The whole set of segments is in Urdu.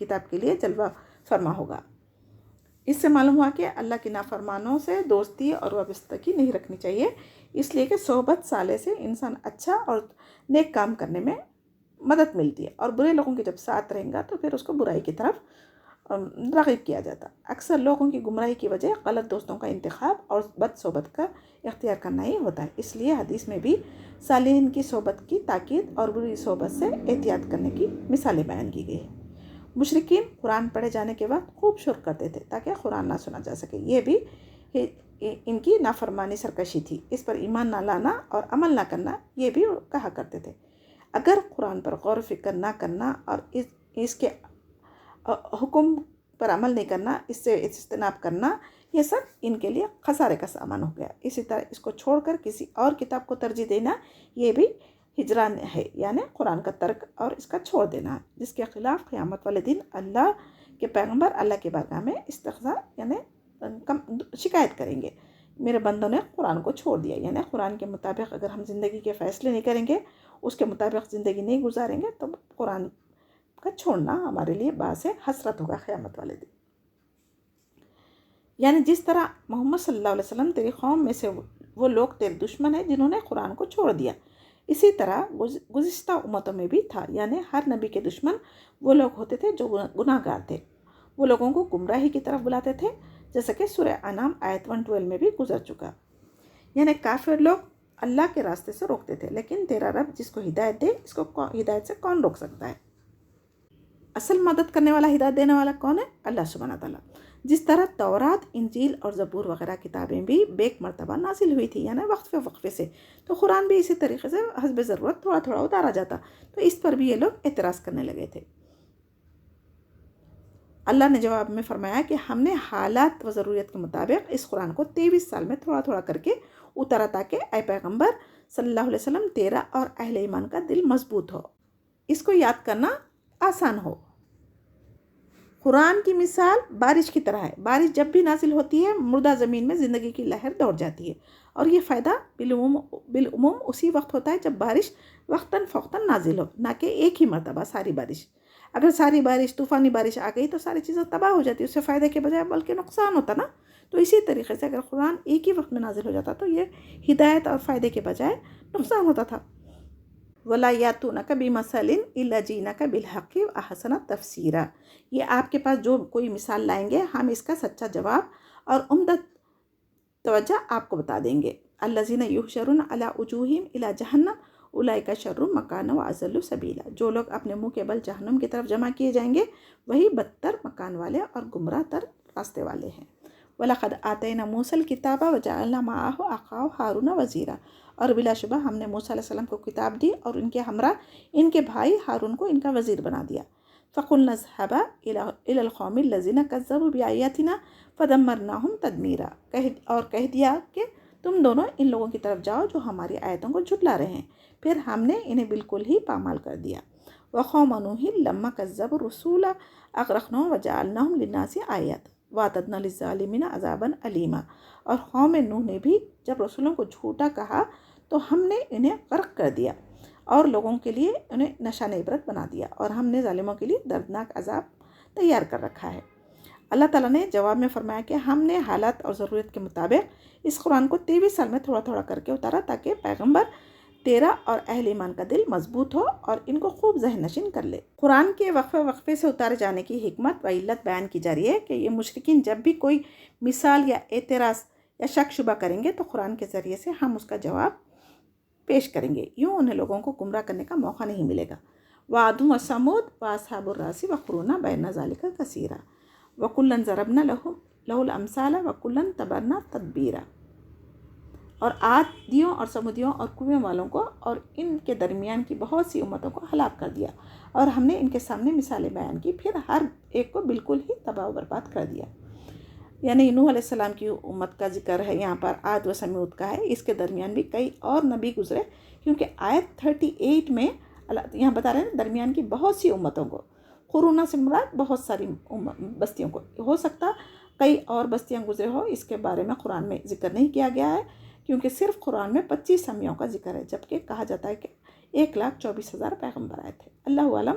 کتاب کے لیے جلوہ فرما ہوگا۔ اس سے معلوم ہوا کہ اللہ کی نافرمانوں سے دوستی اور وابستگی نہیں رکھنی چاہیے، اس لیے کہ صحبت صالح سے انسان اچھا اور نیک کام کرنے میں مدد ملتی ہے، اور برے لوگوں کے جب ساتھ رہیں گا تو پھر اس کو برائی کی طرف راغب کیا جاتا۔ اکثر لوگوں کی گمراہی کی وجہ غلط دوستوں کا انتخاب اور بد صحبت کا اختیار کرنا ہی ہوتا ہے۔ اس لیے حدیث میں بھی صالحین کی صحبت کی تاکید اور بری صحبت سے احتیاط کرنے کی مثالیں بیان کی گئی ہیں۔ مشرکین قرآن پڑھے جانے کے وقت خوب شور کرتے تھے تاکہ قرآن نہ سنا جا سکے، یہ بھی ان کی نافرمانی سرکشی تھی۔ اس پر ایمان نہ لانا اور عمل نہ کرنا یہ بھی کہا کرتے تھے۔ اگر قرآن پر غور و فکر نہ کرنا اور اس کے حکم پر عمل نہیں کرنا، اس سے اجتناب کرنا، یہ سب ان کے لیے خسارے کا سامان ہو گیا۔ اسی طرح اس کو چھوڑ کر کسی اور کتاب کو ترجیح دینا یہ بھی ہجران ہے، یعنی قرآن کا ترک اور اس کا چھوڑ دینا، جس کے خلاف قیامت والے دن اللہ کے پیغمبر اللہ کے بارگاہ میں استغفار یعنی شکایت کریں گے۔ میرے بندوں نے قرآن کو چھوڑ دیا، یعنی قرآن کے مطابق اگر ہم زندگی کے فیصلے نہیں کریں گے، اس کے مطابق زندگی نہیں گزاریں گے، تو قرآن کا چھوڑنا ہمارے لیے باعث حسرت ہوگا قیامت والے دن۔ یعنی جس طرح محمد صلی اللہ علیہ وسلم تیری قوم میں سے وہ لوگ تیرے دشمن ہیں جنہوں نے قرآن کو چھوڑ دیا، اسی طرح گزشتہ امتوں میں بھی تھا، یعنی ہر نبی کے دشمن وہ لوگ ہوتے تھے جو گناہ گار تھے، وہ لوگوں کو گمراہی کی طرف بلاتے تھے، جیسا کہ سورہ انعام آیت 112 میں بھی گزر چکا۔ یعنی کافر لوگ اللہ کے راستے سے روکتے تھے، لیکن تیرا رب جس کو ہدایت دے، اس کو ہدایت سے کون روک سکتا ہے؟ اصل مدد کرنے والا، ہدایت دینے والا کون ہے؟ اللہ سبحانہ تعالیٰ۔ جس طرح تورات، انجیل اور زبور وغیرہ کتابیں بھی بیک مرتبہ نازل ہوئی تھی، یعنی وقفے وقفے سے، تو قرآن بھی اسی طریقے سے حسب ضرورت تھوڑا تھوڑا اتارا جاتا، تو اس پر بھی یہ لوگ اعتراض کرنے لگے تھے۔ اللہ نے جواب میں فرمایا کہ ہم نے حالات و ضرورت کے مطابق اس قرآن کو 23 سال میں تھوڑا تھوڑا کر کے اتارا تاکہ اے پیغمبر صلی اللہ علیہ وسلم تیرا اور اہل ایمان کا دل مضبوط ہو، اس کو یاد کرنا آسان ہو۔ قرآن کی مثال بارش کی طرح ہے، بارش جب بھی نازل ہوتی ہے مردہ زمین میں زندگی کی لہر دوڑ جاتی ہے، اور یہ فائدہ بالعموم اسی وقت ہوتا ہے جب بارش وقتاً فوقتاً نازل ہو، نہ کہ ایک ہی مرتبہ ساری بارش۔ اگر ساری بارش طوفانی بارش آ گئی تو ساری چیزیں تباہ ہو جاتی، اس سے فائدے کے بجائے بلکہ نقصان ہوتا نا۔ تو اسی طریقے سے اگر قرآن ایک ہی وقت میں نازل ہو جاتا تو یہ ہدایت اور فائدے کے بجائے نقصان ہوتا تھا۔ وَلَا يَأْتُونَكَ بِمَثَلٍ إِلَّا جِئْنَاكَ بِالْحَقِّ وَأَحْسَنَ تَفْسِيرًا، یہ آپ کے پاس جو کوئی مثال لائیں گے ہم اس کا سچا جواب اور عمدہ توجہ آپ کو بتا دیں گے۔ الَّذِينَ يُحْشَرُونَ عَلَىٰ وُجُوهِهِمْ إِلَىٰ جَهَنَّمَ أُولَٰئِكَ شَرٌّ مَكَانًا وَأَضَلُّ سَبِيلًا، جو لوگ اپنے منہ کے بل جہنم کی طرف جمع کیے جائیں گے وہی بدتر مکان والے اور گمراہ تر راستے والے ہیں۔ وَلَقَدْ آتَيْنَا مُوسَى الْكِتَابَ وَجَعَلْنَا مَعَهُ أَخَاهُ هَارُونَ وَزِيرًا، اور بلا شبہ ہم نے موسیٰ علیہ السلام کو کتاب دی اور ان کے ہمراہ ان کے بھائی ہارون کو ان کا وزیر بنا دیا۔ فَقُلْنَا اذْهَبَا إِلَى الْقَوْمِ الَّذِينَ كَذَّبُوا بِآيَاتِنَا فَدَمَّرْنَاهُمْ تَدْمِيرًا، اور کہہ دیا کہ تم دونوں ان لوگوں کی طرف جاؤ جو ہماری آیتوں کو جھٹلا رہے ہیں، پھر ہم نے انہیں بالکل ہی پامال کر دیا۔ وَقَوْمَ نُوحٍ لَمَّا كَذَّبُوا الرُّسُلَ أَغْرَقْنَاهُمْ وَجَعَلْنَاهُمْ لِلنَّاسِ آیَةً وَأَعْتَدْنَا لِلظَّالِمِينَ عَذَابًا أَلِيمًا، اور قوم نوح نے بھی جب رسولوں کو جھوٹا کہا تو ہم نے انہیں غرق کر دیا اور لوگوں کے لیے انہیں نشان عبرت بنا دیا، اور ہم نے ظالموں کے لیے دردناک عذاب تیار کر رکھا ہے۔ اللہ تعالیٰ نے جواب میں فرمایا کہ ہم نے حالات اور ضرورت کے مطابق اس قرآن کو 23 سال میں تھوڑا تھوڑا کر کے اتارا تاکہ پیغمبر تیرا اور اہل ایمان کا دل مضبوط ہو اور ان کو خوب ذہن نشین کر لے۔ قرآن کے وقفے وقفے سے اتارے جانے کی حکمت و علت بیان کی جا رہی ہے کہ یہ مشرکین جب بھی کوئی مثال یا اعتراض یا شک شبہ کریں گے تو قرآن کے ذریعے سے ہم اس کا جواب پیش کریں گے، یوں انہیں لوگوں کو گمراہ کرنے کا موقع نہیں ملے گا۔ وعاد و سمود و اصحاب الراس وقرون بین ذلک کثیرا وکلا ضربنا لہ الامثال وکلا تبرنا تدبیرا، اور عادیوں اور سمودیوں اور کنویں والوں کو اور ان کے درمیان کی بہت سی امتوں کو ہلاک کر دیا، اور ہم نے ان کے سامنے مثالیں بیان کی، پھر ہر ایک کو بالکل ہی تباہ و برباد کر دیا۔ یعنی نوح علیہ السلام کی امت کا ذکر ہے یہاں پر، عاد و سمود کا ہے، اس کے درمیان بھی کئی اور نبی گزرے، کیونکہ آیت 38 میں اللہ یہاں بتا رہے ہیں درمیان کی بہت سی امتوں کو، قرون سے مراد بہت ساری بستیوں کو، ہو سکتا کئی اور بستیاں گزرے ہو، اس کے بارے میں قرآن میں ذکر نہیں کیا گیا ہے، کیونکہ صرف قرآن میں 25 انبیاءوں کا ذکر ہے، جبکہ کہا جاتا ہے کہ 1,24,000 پیغمبر آئے تھے۔ اللہ عالم۔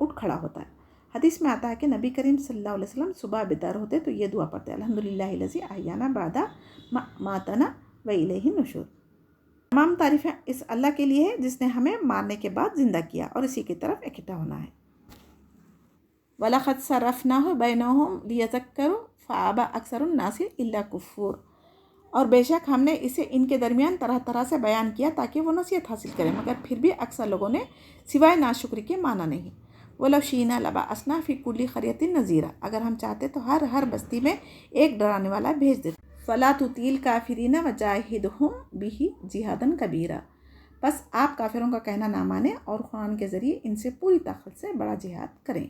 اٹھ کھڑا ہوتا ہے۔ حدیث میں آتا ہے کہ نبی کریم صلی اللہ علیہ وسلم صبح بیدار ہوتے تو یہ دعا پڑھتے، الحمدللہ الذی احیانا بعد ما ماتنا و الیہ النشور۔ تمام تعریفیں اس اللہ کے لیے ہے جس نے ہمیں مارنے کے بعد زندہ کیا اور اسی کی طرف اکٹھا ہونا ہے۔ وَلَقَدْ صَرَّفْنَاهُ بَيْنَهُمْ لِيَذَّكَّرُوا فَأَبَى أَكْثَرُ النَّاسِ إِلَّا كُفُورًا، اور بے شک ہم نے اسے ان کے درمیان طرح طرح سے بیان کیا تاکہ وہ نصیحت حاصل کریں، مگر پھر بھی اکثر لوگوں نے سوائے ناشکری کے مانا نہیں۔ وَلَوْ شِئْنَا لَبَعَثْنَا فِي كُلِّ قَرْيَةٍ نَذِيرًا، اگر ہم چاہتے تو ہر بستی میں ایک ڈرانے والا بھیج دیتے۔ فَلَا تُطِعِ الْكَافِرِينَ وَجَاهِدْهُمْ بِهِ جِهَادًا كَبِيرًا، بس آپ کافروں کا کہنا نہ مانیں اور قرآن کے ذریعے ان سے پوری طاقت سے بڑا جہاد کریں۔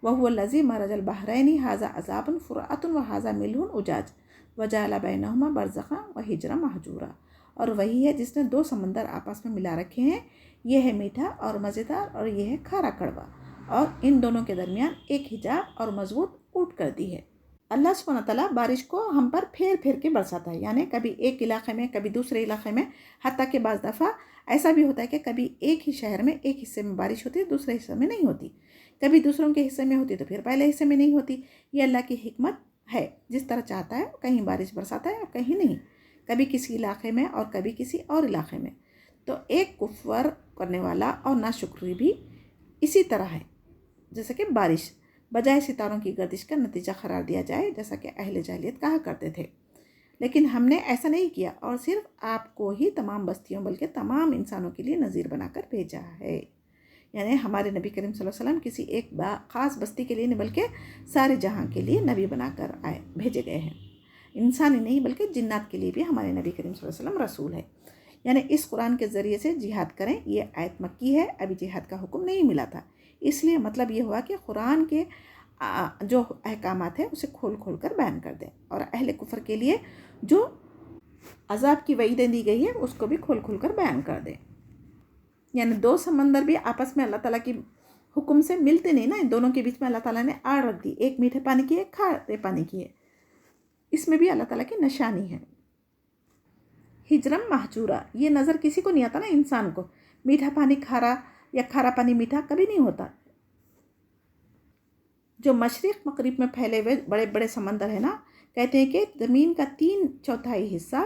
وَهُوَ الَّذِي مَرَجَ الْبَحْرَيْنِ هَذَا عَذَابٌ فُرَاتٌ وَهَذَا مِلْحٌ أُجَاجٌ وَجَعَلَ بَيْنَهُمَا بَرْزَخًا وَحِجْرًا مَحْجُورًا، اور وہی ہے جس نے دو سمندر آپس میں ملا رکھے ہیں، یہ ہے میٹھا اور مزیدار اور یہ ہے کھارا کڑوا، اور ان دونوں کے درمیان ایک حجاب اور مضبوط اونٹ کر دی ہے۔ اللہ سبحانہ تعالیٰ بارش کو ہم پر پھیر پھیر کے برساتا ہے، یعنی کبھی ایک علاقے میں کبھی دوسرے علاقے میں، حتیٰ کہ بعض دفعہ ایسا بھی ہوتا ہے کہ کبھی ایک ہی شہر میں ایک حصے میں بارش ہوتی ہے، دوسرے حصے میں نہیں ہوتی، کبھی دوسروں کے حصے میں ہوتی تو پھر پہلے حصے میں نہیں ہوتی۔ یہ اللہ کی حکمت ہے، جس طرح چاہتا ہے کہیں بارش برساتا ہے اور کہیں نہیں، کبھی کسی علاقے میں اور کبھی کسی اور علاقے میں۔ تو ایک کفر کرنے والا اور ناشکری بھی اسی طرح ہے، جیسا کہ بارش بجائے ستاروں کی گردش کا نتیجہ قرار دیا جائے، جیسا کہ اہل جاہلیت کہا کرتے تھے، لیکن ہم نے ایسا نہیں کیا اور صرف آپ کو ہی تمام بستیوں بلکہ تمام انسانوں کے لیے نذیر بنا کر بھیجا ہے۔ یعنی ہمارے نبی کریم صلی اللہ علیہ وسلم کسی ایک خاص بستی کے لیے نہیں بلکہ سارے جہاں کے لیے نبی بنا کر بھیجے گئے ہیں۔ انسان ہی نہیں بلکہ جنات کے لیے بھی ہمارے نبی کریم صلی اللہ علیہ وسلم رسول ہے۔ یعنی اس قرآن کے ذریعے سے جہاد کریں، یہ آیت مکی ہے، ابھی جہاد کا حکم نہیں ملا تھا، اس لیے مطلب یہ ہوا کہ قرآن کے جو احکامات ہیں اسے کھول کھول کر بیان کر دیں، اور اہل کفر کے لیے جو عذاب کی وعیدیں دی گئی ہے اس کو بھی کھول کھول کر بیان کر دیں۔ یعنی دو سمندر بھی آپس میں اللہ تعالیٰ کی حکم سے ملتے نہیں نا، ان دونوں کے بیچ میں اللہ تعالیٰ نے آڑ رکھ دی، ایک میٹھے پانی کی ایک کھارے پانی کی ہے، اس میں بھی اللہ تعالیٰ کی نشانی ہے۔ ہجرم محجورہ، یہ نظر کسی کو نہیں آتا نا انسان کو، میٹھا پانی کھارا یا کھارا پانی میٹھا کبھی نہیں ہوتا۔ جو مشرق مغرب میں پھیلے ہوئے بڑے بڑے سمندر ہیں نا، کہتے ہیں کہ زمین کا 3/4 حصہ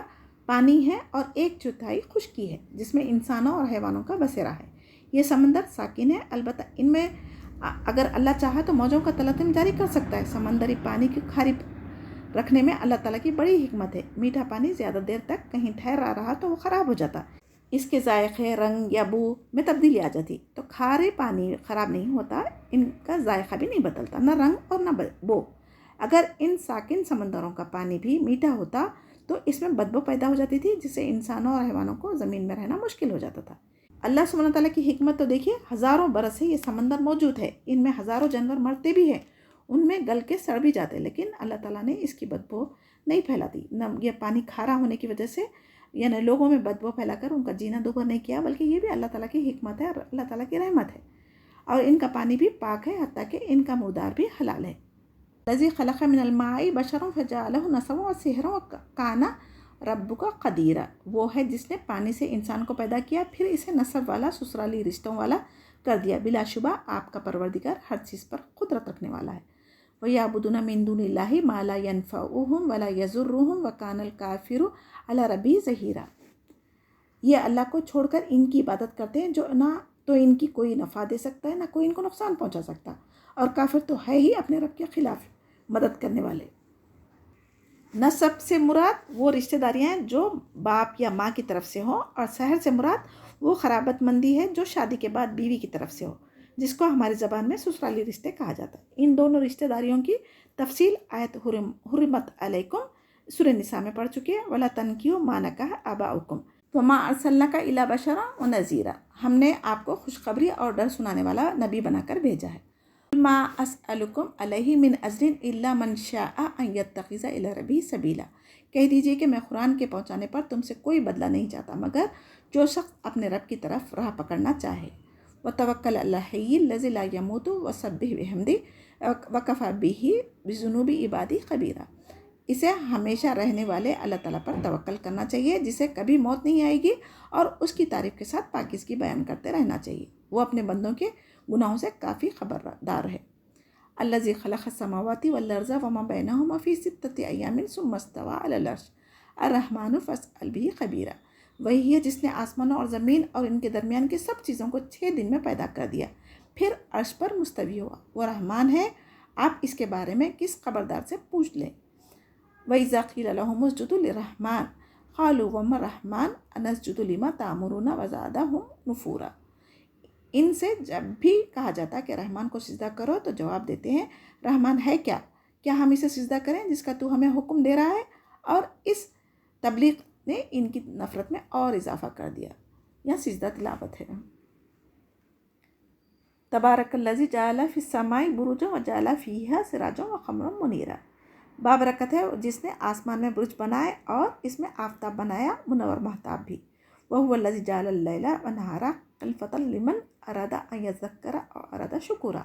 پانی ہے اور 1/4 خشکی ہے، جس میں انسانوں اور حیوانوں کا بسیرا ہے۔ یہ سمندر ساکن ہے، البتہ ان میں اگر اللہ چاہا تو موجوں کا تلاطم جاری کر سکتا ہے۔ سمندری پانی کی کھاری رکھنے میں اللہ تعالیٰ کی بڑی حکمت ہے۔ میٹھا پانی زیادہ دیر تک کہیں ٹھہرا رہا تو وہ خراب ہو جاتا، اس کے ذائقے، رنگ یا بو میں تبدیلی آ جاتی۔ تو کھارے پانی خراب نہیں ہوتا، ان کا ذائقہ بھی نہیں بدلتا، نہ رنگ اور نہ بو۔ اگر ان ساکن سمندروں کا پانی بھی میٹھا ہوتا تو اس میں بدبو پیدا ہو جاتی تھی، جس سے انسانوں اور حیوانوں کو زمین میں رہنا مشکل ہو جاتا تھا۔ اللہ سبحانہ تعالیٰ کی حکمت تو دیکھیے، ہزاروں برس سے یہ سمندر موجود ہے، ان میں ہزاروں جانور مرتے بھی ہیں، ان میں گل کے سڑ بھی جاتے، لیکن اللہ تعالیٰ نے اس کی بدبو نہیں پھیلاتی۔ نہ یہ پانی کھارا ہونے کی وجہ سے یعنی لوگوں میں بدبو پھیلا کر ان کا جینا دوبھر نہیں کیا، بلکہ یہ بھی اللہ تعالیٰ کی حکمت ہے اور اللہ تعالیٰ کی رحمت ہے، اور ان کا پانی بھی پاک ہے، حتیٰ کہ ان کا مردار بھی حلال ہے۔ الذی خلق من الماء بشرا فجعلہ نسبا وصہرا وکان ربک قدیرا، وہ ہے جس نے پانی سے انسان کو پیدا کیا پھر اسے نسب والا، سسرالی رشتوں والا کر دیا، بلا شبہ آپ کا پروردگار ہر چیز پر قدرت رکھنے والا ہے۔ وَيَعْبُدُونَ مِن دُونِ اللَّهِ مَا لَا يَنفَعُهُمْ وَلَا يَضُرُّهُمْ وَكَانَ الْكَافِرُ عَلَى رَبِّهِ ظَهِيرًا، یہ اللہ کو چھوڑ کر ان کی عبادت کرتے ہیں جو نہ تو ان کی کوئی نفع دے سکتا ہے نہ کوئی ان کو نقصان پہنچا سکتا، اور کافر تو ہے ہی اپنے رب کے خلاف مدد کرنے والے۔ نسب سے مراد وہ رشتہ داریاں ہیں جو باپ یا ماں کی طرف سے ہوں، اور سحر سے مراد وہ قرابت مندی ہے جو شادی کے بعد بیوی کی طرف سے ہو، جس کو ہماری زبان میں سسرالی رشتے کہا جاتا ہے۔ ان دونوں رشتہ داریوں کی تفصیل آیت حرمت علیکم سورہ نساء میں پڑھ چکے ہیں، وَلَا تَنْكِحُوا مَا نَكَحَ آبَاؤُكُمْ وَمَا أَرْسَلْنَاكَ إِلَّا بَشَرًا وَنَذِيرًا، ہم نے آپ کو خوشخبری اور ڈر سنانے والا نبی بنا کر بھیجا ہے۔ مَا أَسْأَلُكُمْ عَلَيْهِ مِنْ أَجْرٍ إِلَّا مَنْ شَاءَ أَنْ يَتَّخِذَ إِلَى رَبِّهِ سَبِيلًا، کہہ دیجئے کہ میں قرآن کے پہنچانے پر تم سے کوئی بدلہ نہیں چاہتا مگر جو شخص اپنے رب کی طرف راہ پکڑنا چاہے۔ وَتَوَكَّلْ عَلَى الْحَيِّ الَّذِي لَا يَمُوتُ وَسَبِّحْ بِحَمْدِهِ وَكَفَى بِهِ بِذُنُوبِ عِبَادِهِ خَبِيرًا، اسے ہمیشہ رہنے والے اللہ تعالیٰ پر توکل کرنا چاہیے جسے کبھی موت نہیں آئے گی، اور اس کی تعریف کے ساتھ پاکیزگی بیان کرتے رہنا چاہیے۔ وہ اپنے بندوں کے گناہوں سے کافی خبردار ہے۔ الذی خلق السماوات والارض وما بینہما فی ستۃ ایام ثم استوی علی العرش الرحمن فاسأل بہ خبیرا۔ وہی ہے جس نے آسمانوں اور زمین اور ان کے درمیان کی سب چیزوں کو 6 دن میں پیدا کر دیا، پھر عرش پر مستوی ہوا، وہ رحمان ہے، آپ اس کے بارے میں کس خبردار سے پوچھ لیں۔ وَإِذَا قِيلَ لَهُمُ اسْجُدُوا لِلرَّحْمَنِ قَالُوا وَمَا الرَّحْمَنُ أَنَسْجُدُ لِمَا تَأْمُرُونَ وَزَادَهُمْ نُفُورًا۔ ان سے جب بھی کہا جاتا کہ رحمان کو سجدہ کرو تو جواب دیتے ہیں، رحمان ہے کیا ہم اسے سجدہ کریں جس کا تو ہمیں حکم دے رہا ہے؟ اور اس تبلیغ نے ان کی نفرت میں اور اضافہ کر دیا۔ یہاں سجدہ تلاوت ہے۔ تبارک الذی جعل فی السماء بروجا وجعل فیہا سراجا وقمرا منیرا۔ بابرکت ہے جس نے آسمان میں برج بنائے اور اس میں آفتاب بنایا، منور مہتاب بھی۔ وہو الذی جعل اللیل والنہار خلفۃ لمن اراد ان یذکر او اراد شکورا۔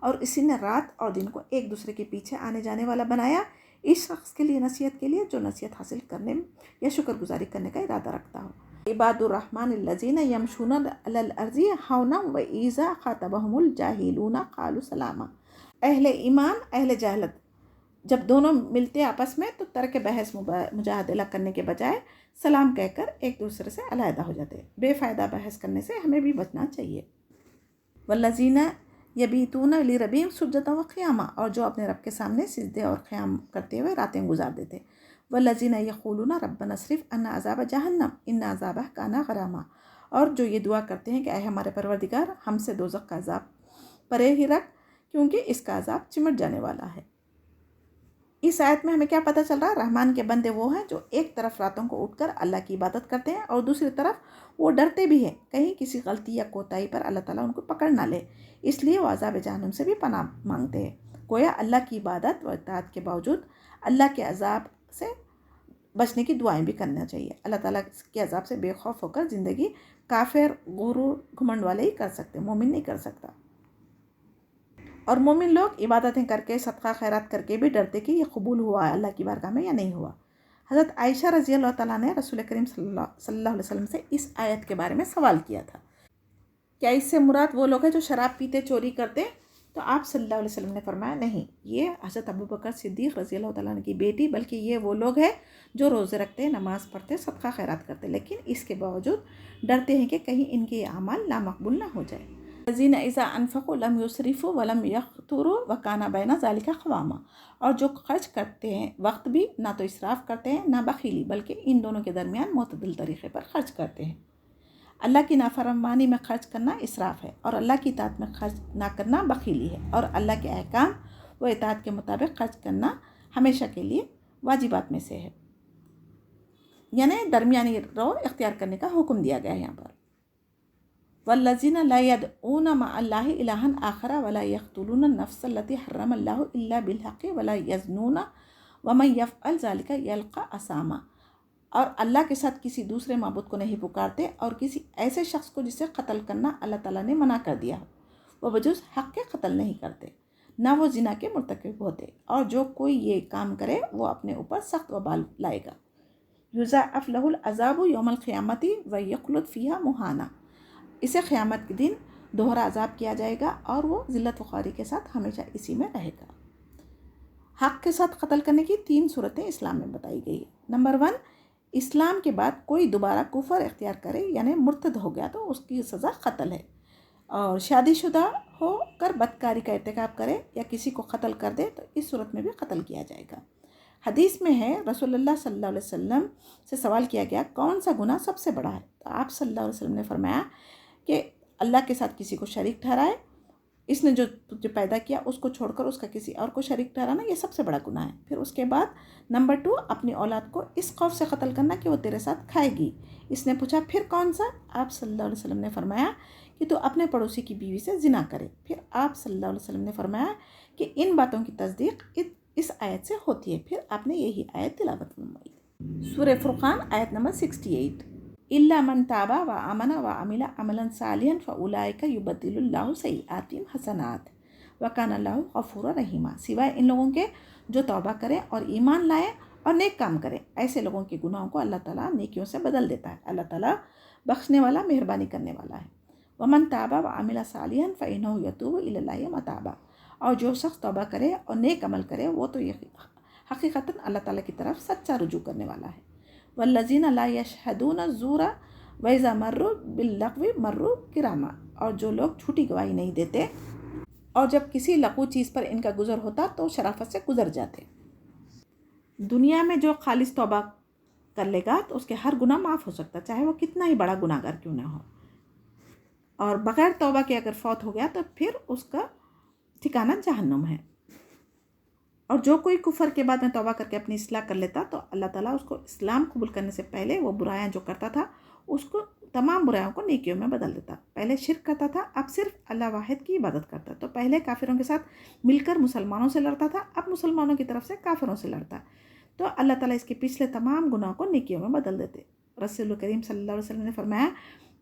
اور اسی نے رات اور دن کو ایک دوسرے کے پیچھے آنے جانے والا بنایا، اس شخص کے لیے نصیحت کے لیے جو نصیحت حاصل کرنے یا شکر گزاری کرنے کا ارادہ رکھتا ہو۔ عباد الرحمن الذین یمشون علی الارض ہونا واذا خاطبهم الجاہلون قالوا سلاما۔ اہل ایمان اہل جہالت جب دونوں ملتے آپس میں تو ترک بحث مجادلہ کرنے کے بجائے سلام کہہ کر ایک دوسرے سے علیحدہ ہو جاتے۔ بے فائدہ بحث کرنے سے ہمیں بھی بچنا چاہیے۔ والذین یبیتون لربہم سجدا وقیاما، اور جو اپنے رب کے سامنے سجدے اور قیام کرتے ہوئے راتیں گزار دیتے۔ والذین یقولون ربنا اصرف عنا عذاب جہنم ان عذابہ کان غراما، اور جو یہ دعا کرتے ہیں کہ اے ہمارے پروردگار ہم سے دوزخ کا عذاب پرے ہی رکھ کیونکہ اس کا عذاب چمٹ جانے والا ہے۔ اس آیت میں ہمیں کیا پتہ چل رہا ہے؟ رحمان کے بندے وہ ہیں جو ایک طرف راتوں کو اٹھ کر اللہ کی عبادت کرتے ہیں اور دوسری طرف وہ ڈرتے بھی ہیں کہیں کسی غلطی یا کوتاہی پر اللہ تعالیٰ ان کو پکڑ نہ لے، اس لیے وہ عذاب جہنم سے بھی پناہ مانگتے ہیں۔ گویا اللہ کی عبادت و اطاعت کے باوجود اللہ کے عذاب سے بچنے کی دعائیں بھی کرنا چاہیے۔ اللہ تعالیٰ کے عذاب سے بے خوف ہو کر زندگی کافر، غرور، گھمنڈ والے ہی کر سکتے، مومن نہیں کر سکتا۔ اور مومن لوگ عبادتیں کر کے، صدقہ خیرات کر کے بھی ڈرتے کہ یہ قبول ہوا ہے اللہ کی بارگاہ میں یا نہیں ہوا۔ حضرت عائشہ رضی اللہ تعالیٰ نے رسول کریم صلی اللہ علیہ وسلم سے اس آیت کے بارے میں سوال کیا تھا، کیا اس سے مراد وہ لوگ ہیں جو شراب پیتے، چوری کرتے؟ تو آپ صلی اللہ علیہ وسلم نے فرمایا نہیں، یہ حضرت ابوبکر صدیق رضی اللہ تعالیٰ عنہ کی بیٹی، بلکہ یہ وہ لوگ ہیں جو روزے رکھتے، نماز پڑھتے، صدقہ خیرات کرتے، لیکن اس کے باوجود ڈرتے ہیں کہ کہیں ان کے یہ اعمال نامقبول نہ ہو جائے۔ الذین اذا انفقوا لم یسرفوا ولم یقتروا وکان بین ذلک قواما، اور جو خرچ کرتے ہیں وقت بھی نہ تو اسراف کرتے ہیں نہ بخیلی، بلکہ ان دونوں کے درمیان معتدل طریقے پر خرچ کرتے ہیں۔ اللہ کی نافرمانی میں خرچ کرنا اسراف ہے، اور اللہ کی اطاعت میں خرچ نہ کرنا بخیلی ہے، اور اللہ کے احکام و اطاعت کے مطابق خرچ کرنا ہمیشہ کے لیے واجبات میں سے ہے، یعنی درمیانی رو اختیار کرنے کا حکم دیا گیا ہے یہاں پر۔ والذین لا يدعون مع اللہ الہا آخر ولا یقتلون النفس التي حرم اللہ الا بالحق ولا یزنون ومن یفعل ذلک یلقى اثاما، اور اللہ کے ساتھ کسی دوسرے معبود کو نہیں پکارتے اور کسی ایسے شخص کو جسے قتل کرنا اللہ تعالیٰ نے منع کر دیا ہو، وہ بجز حق کے قتل نہیں کرتے، نہ وہ زنا کے مرتکب ہوتے، اور جو کوئی یہ کام کرے وہ اپنے اوپر سخت وبال لائے گا۔ یضاعف لہ العذاب یوم القیامۃ ویخلد فیہا مہانا، اسے قیامت کے دن دوہرا عذاب کیا جائے گا اور وہ ذلت و خواری کے ساتھ ہمیشہ اسی میں رہے گا۔ حق کے ساتھ قتل کرنے کی 3 صورتیں اسلام میں بتائی گئی ہیں۔ نمبر 1، اسلام کے بعد کوئی دوبارہ کفر اختیار کرے یعنی مرتد ہو گیا تو اس کی سزا قتل ہے، اور شادی شدہ ہو کر بدکاری کا ارتکاب کرے یا کسی کو قتل کر دے تو اس صورت میں بھی قتل کیا جائے گا۔ حدیث میں ہے، رسول اللہ صلی اللہ علیہ وسلم سے سوال کیا گیا کون سا گناہ سب سے بڑا ہے؟ تو آپ صلی اللہ علیہ وسلم نے فرمایا کہ اللہ کے ساتھ کسی کو شریک ٹھہرائے، اس نے جو تجھے پیدا کیا اس کو چھوڑ کر اس کا کسی اور کو شریک ٹھہرانا، یہ سب سے بڑا گناہ ہے۔ پھر اس کے بعد نمبر 2، اپنی اولاد کو اس خوف سے قتل کرنا کہ وہ تیرے ساتھ کھائے گی۔ اس نے پوچھا پھر کون سا؟ آپ صلی اللہ علیہ وسلم نے فرمایا کہ تو اپنے پڑوسی کی بیوی سے زنا کرے۔ پھر آپ صلی اللہ علیہ وسلم نے فرمایا کہ ان باتوں کی تصدیق اس آیت سے ہوتی ہے، پھر آپ نے یہی آیت تلاوت فرمائی۔ سورہ فرقان آیت نمبر 68، الا من تاب وآمن وعمل عملا صالحا فاولئک یبدل اللہ سیئاتہم حسنات وکان اللہ غفورا رحیما، سوائے ان لوگوں کے جو توبہ کریں اور ایمان لائیں اور نیک کام کریں، ایسے لوگوں کے گناہوں کو اللہ تعالیٰ نیکیوں سے بدل دیتا ہے۔ اللہ تعالیٰ بخشنے والا، مہربانی کرنے والا ہے۔ ومن تابا وعمل صالحا فإنه يتوب إلى الله متابا، اور جو شخص توبہ کرے اور نیک عمل کرے وہ تو حقیقتاً اللہ تعالیٰ کی طرف سچا رجوع کرنے والا ہے۔ والذین لا یشہدون الزور وإذا مروا باللغو مروا کراما، اور جو لوگ جھوٹی گواہی نہیں دیتے اور جب کسی لغو چیز پر ان کا گزر ہوتا تو شرافت سے گزر جاتے۔ دنیا میں جو خالص توبہ کر لے گا تو اس کے ہر گناہ معاف ہو سکتا، چاہے وہ کتنا ہی بڑا گناہ گار کیوں نہ ہو، اور بغیر توبہ کے اگر فوت ہو گیا تو پھر اس کا ٹھکانہ جہنم ہے۔ اور جو کوئی کفر کے بعد میں توبہ کر کے اپنی اصلاح کر لیتا تو اللہ تعالیٰ اس کو اسلام قبول کرنے سے پہلے وہ برائیاں جو کرتا تھا اس کو تمام برائیوں کو نیکیوں میں بدل دیتا۔ پہلے شرک کرتا تھا، اب صرف اللہ واحد کی عبادت کرتا۔ تو پہلے کافروں کے ساتھ مل کر مسلمانوں سے لڑتا تھا، اب مسلمانوں کی طرف سے کافروں سے لڑتا۔ تو اللہ تعالیٰ اس کے پچھلے تمام گناہوں کو نیکیوں میں بدل دیتے۔ رسول کریم صلی اللہ علیہ وسلم نے فرمایا،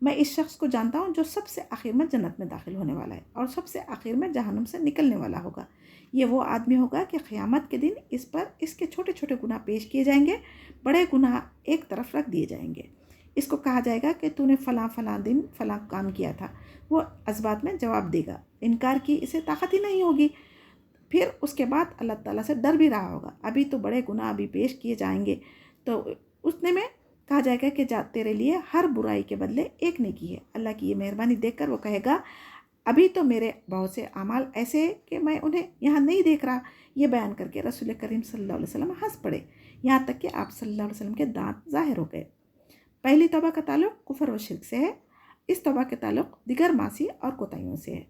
میں اس شخص کو جانتا ہوں جو سب سے آخر میں جنت میں داخل ہونے والا ہے اور سب سے آخر میں جہنم سے نکلنے والا ہوگا۔ یہ وہ آدمی ہوگا کہ قیامت کے دن اس پر اس کے چھوٹے چھوٹے گناہ پیش کیے جائیں گے، بڑے گناہ ایک طرف رکھ دیے جائیں گے۔ اس کو کہا جائے گا کہ تو نے فلاں فلاں دن فلاں کام کیا تھا، وہ اسبات میں جواب دے گا، انکار کی اسے طاقت ہی نہیں ہوگی۔ پھر اس کے بعد اللہ تعالیٰ سے ڈر بھی رہا ہوگا، ابھی تو بڑے گناہ ابھی پیش کیے جائیں گے، تو اتنے میں کہا جائے گا کہ تیرے لیے ہر برائی کے بدلے ایک نیکی ہے۔ اللہ کی یہ مہربانی دیکھ کر وہ کہے گا، ابھی تو میرے بہت سے اعمال ایسے کہ میں انہیں یہاں نہیں دیکھ رہا۔ یہ بیان کر کے رسول کریم صلی اللہ علیہ وسلم ہنس پڑے، یہاں تک کہ آپ صلی اللہ علیہ وسلم کے دانت ظاہر ہو گئے۔ پہلی توبہ کا تعلق کفر و شرک سے ہے، اس توبہ کے تعلق دیگر معاصی اور کوتاہیوں سے ہے۔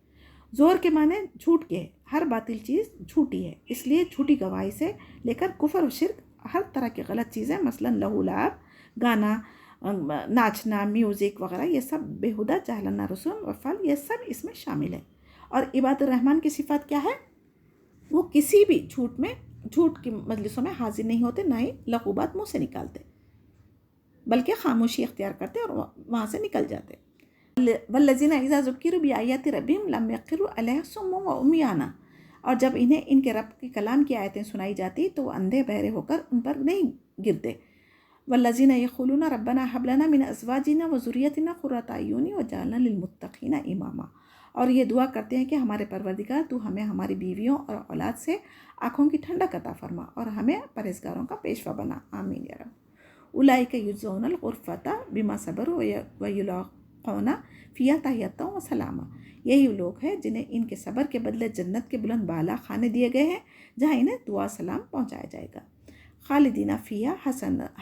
زور کے معنی جھوٹ کے ہے، ہر باطل چیز جھوٹی ہے، اس لیے جھوٹی گواہی سے لے کر کفر و شرک ہر طرح کی غلط چیزیں، مثلا لہو لعب، گانا، ناچنا، میوزک وغیرہ، یہ سب بےہودہ جاہلانہ رسوم و فعل، یہ سب اس میں شامل ہے۔ اور عباد الرحمن کی صفات کیا ہے؟ وہ کسی بھی جھوٹ کی مجلسوں میں حاضر نہیں ہوتے، نہ ہی لغو بات منہ سے نکالتے، بلکہ خاموشی اختیار کرتے اور وہاں سے نکل جاتے۔ والذین اذا ذکروا بآیات ربہم لم یخروا علیہا صما وعمیانا، اور جب انہیں ان کے رب کے کلام کی آیتیں سنائی جاتی تو وہ اندھے بہرے ہو کر ان پر نہیں گرتے۔ والذین یقولون ربنا ھب لنا من ازواجنا وذریتنا قرۃ اعین واجعلنا للمتقین اماما، اور یہ دعا کرتے ہیں کہ ہمارے پروردگار تو ہمیں ہماری بیویوں اور اولاد سے آنکھوں کی ٹھنڈک عطا فرما اور ہمیں پرہیزگاروں کا پیشوا بنا، آمین یا رب۔ اولئک یجزون الغرفۃ بما صبروا ویلقون فیہا تحیۃ وسلاما، یہی لوگ ہیں جنہیں ان کے صبر کے بدلے جنت کے بلند بالا خانے دیے گئے ہیں جہاں انہیں دعا سلام پہنچایا جائے گا۔ خالدین فیہا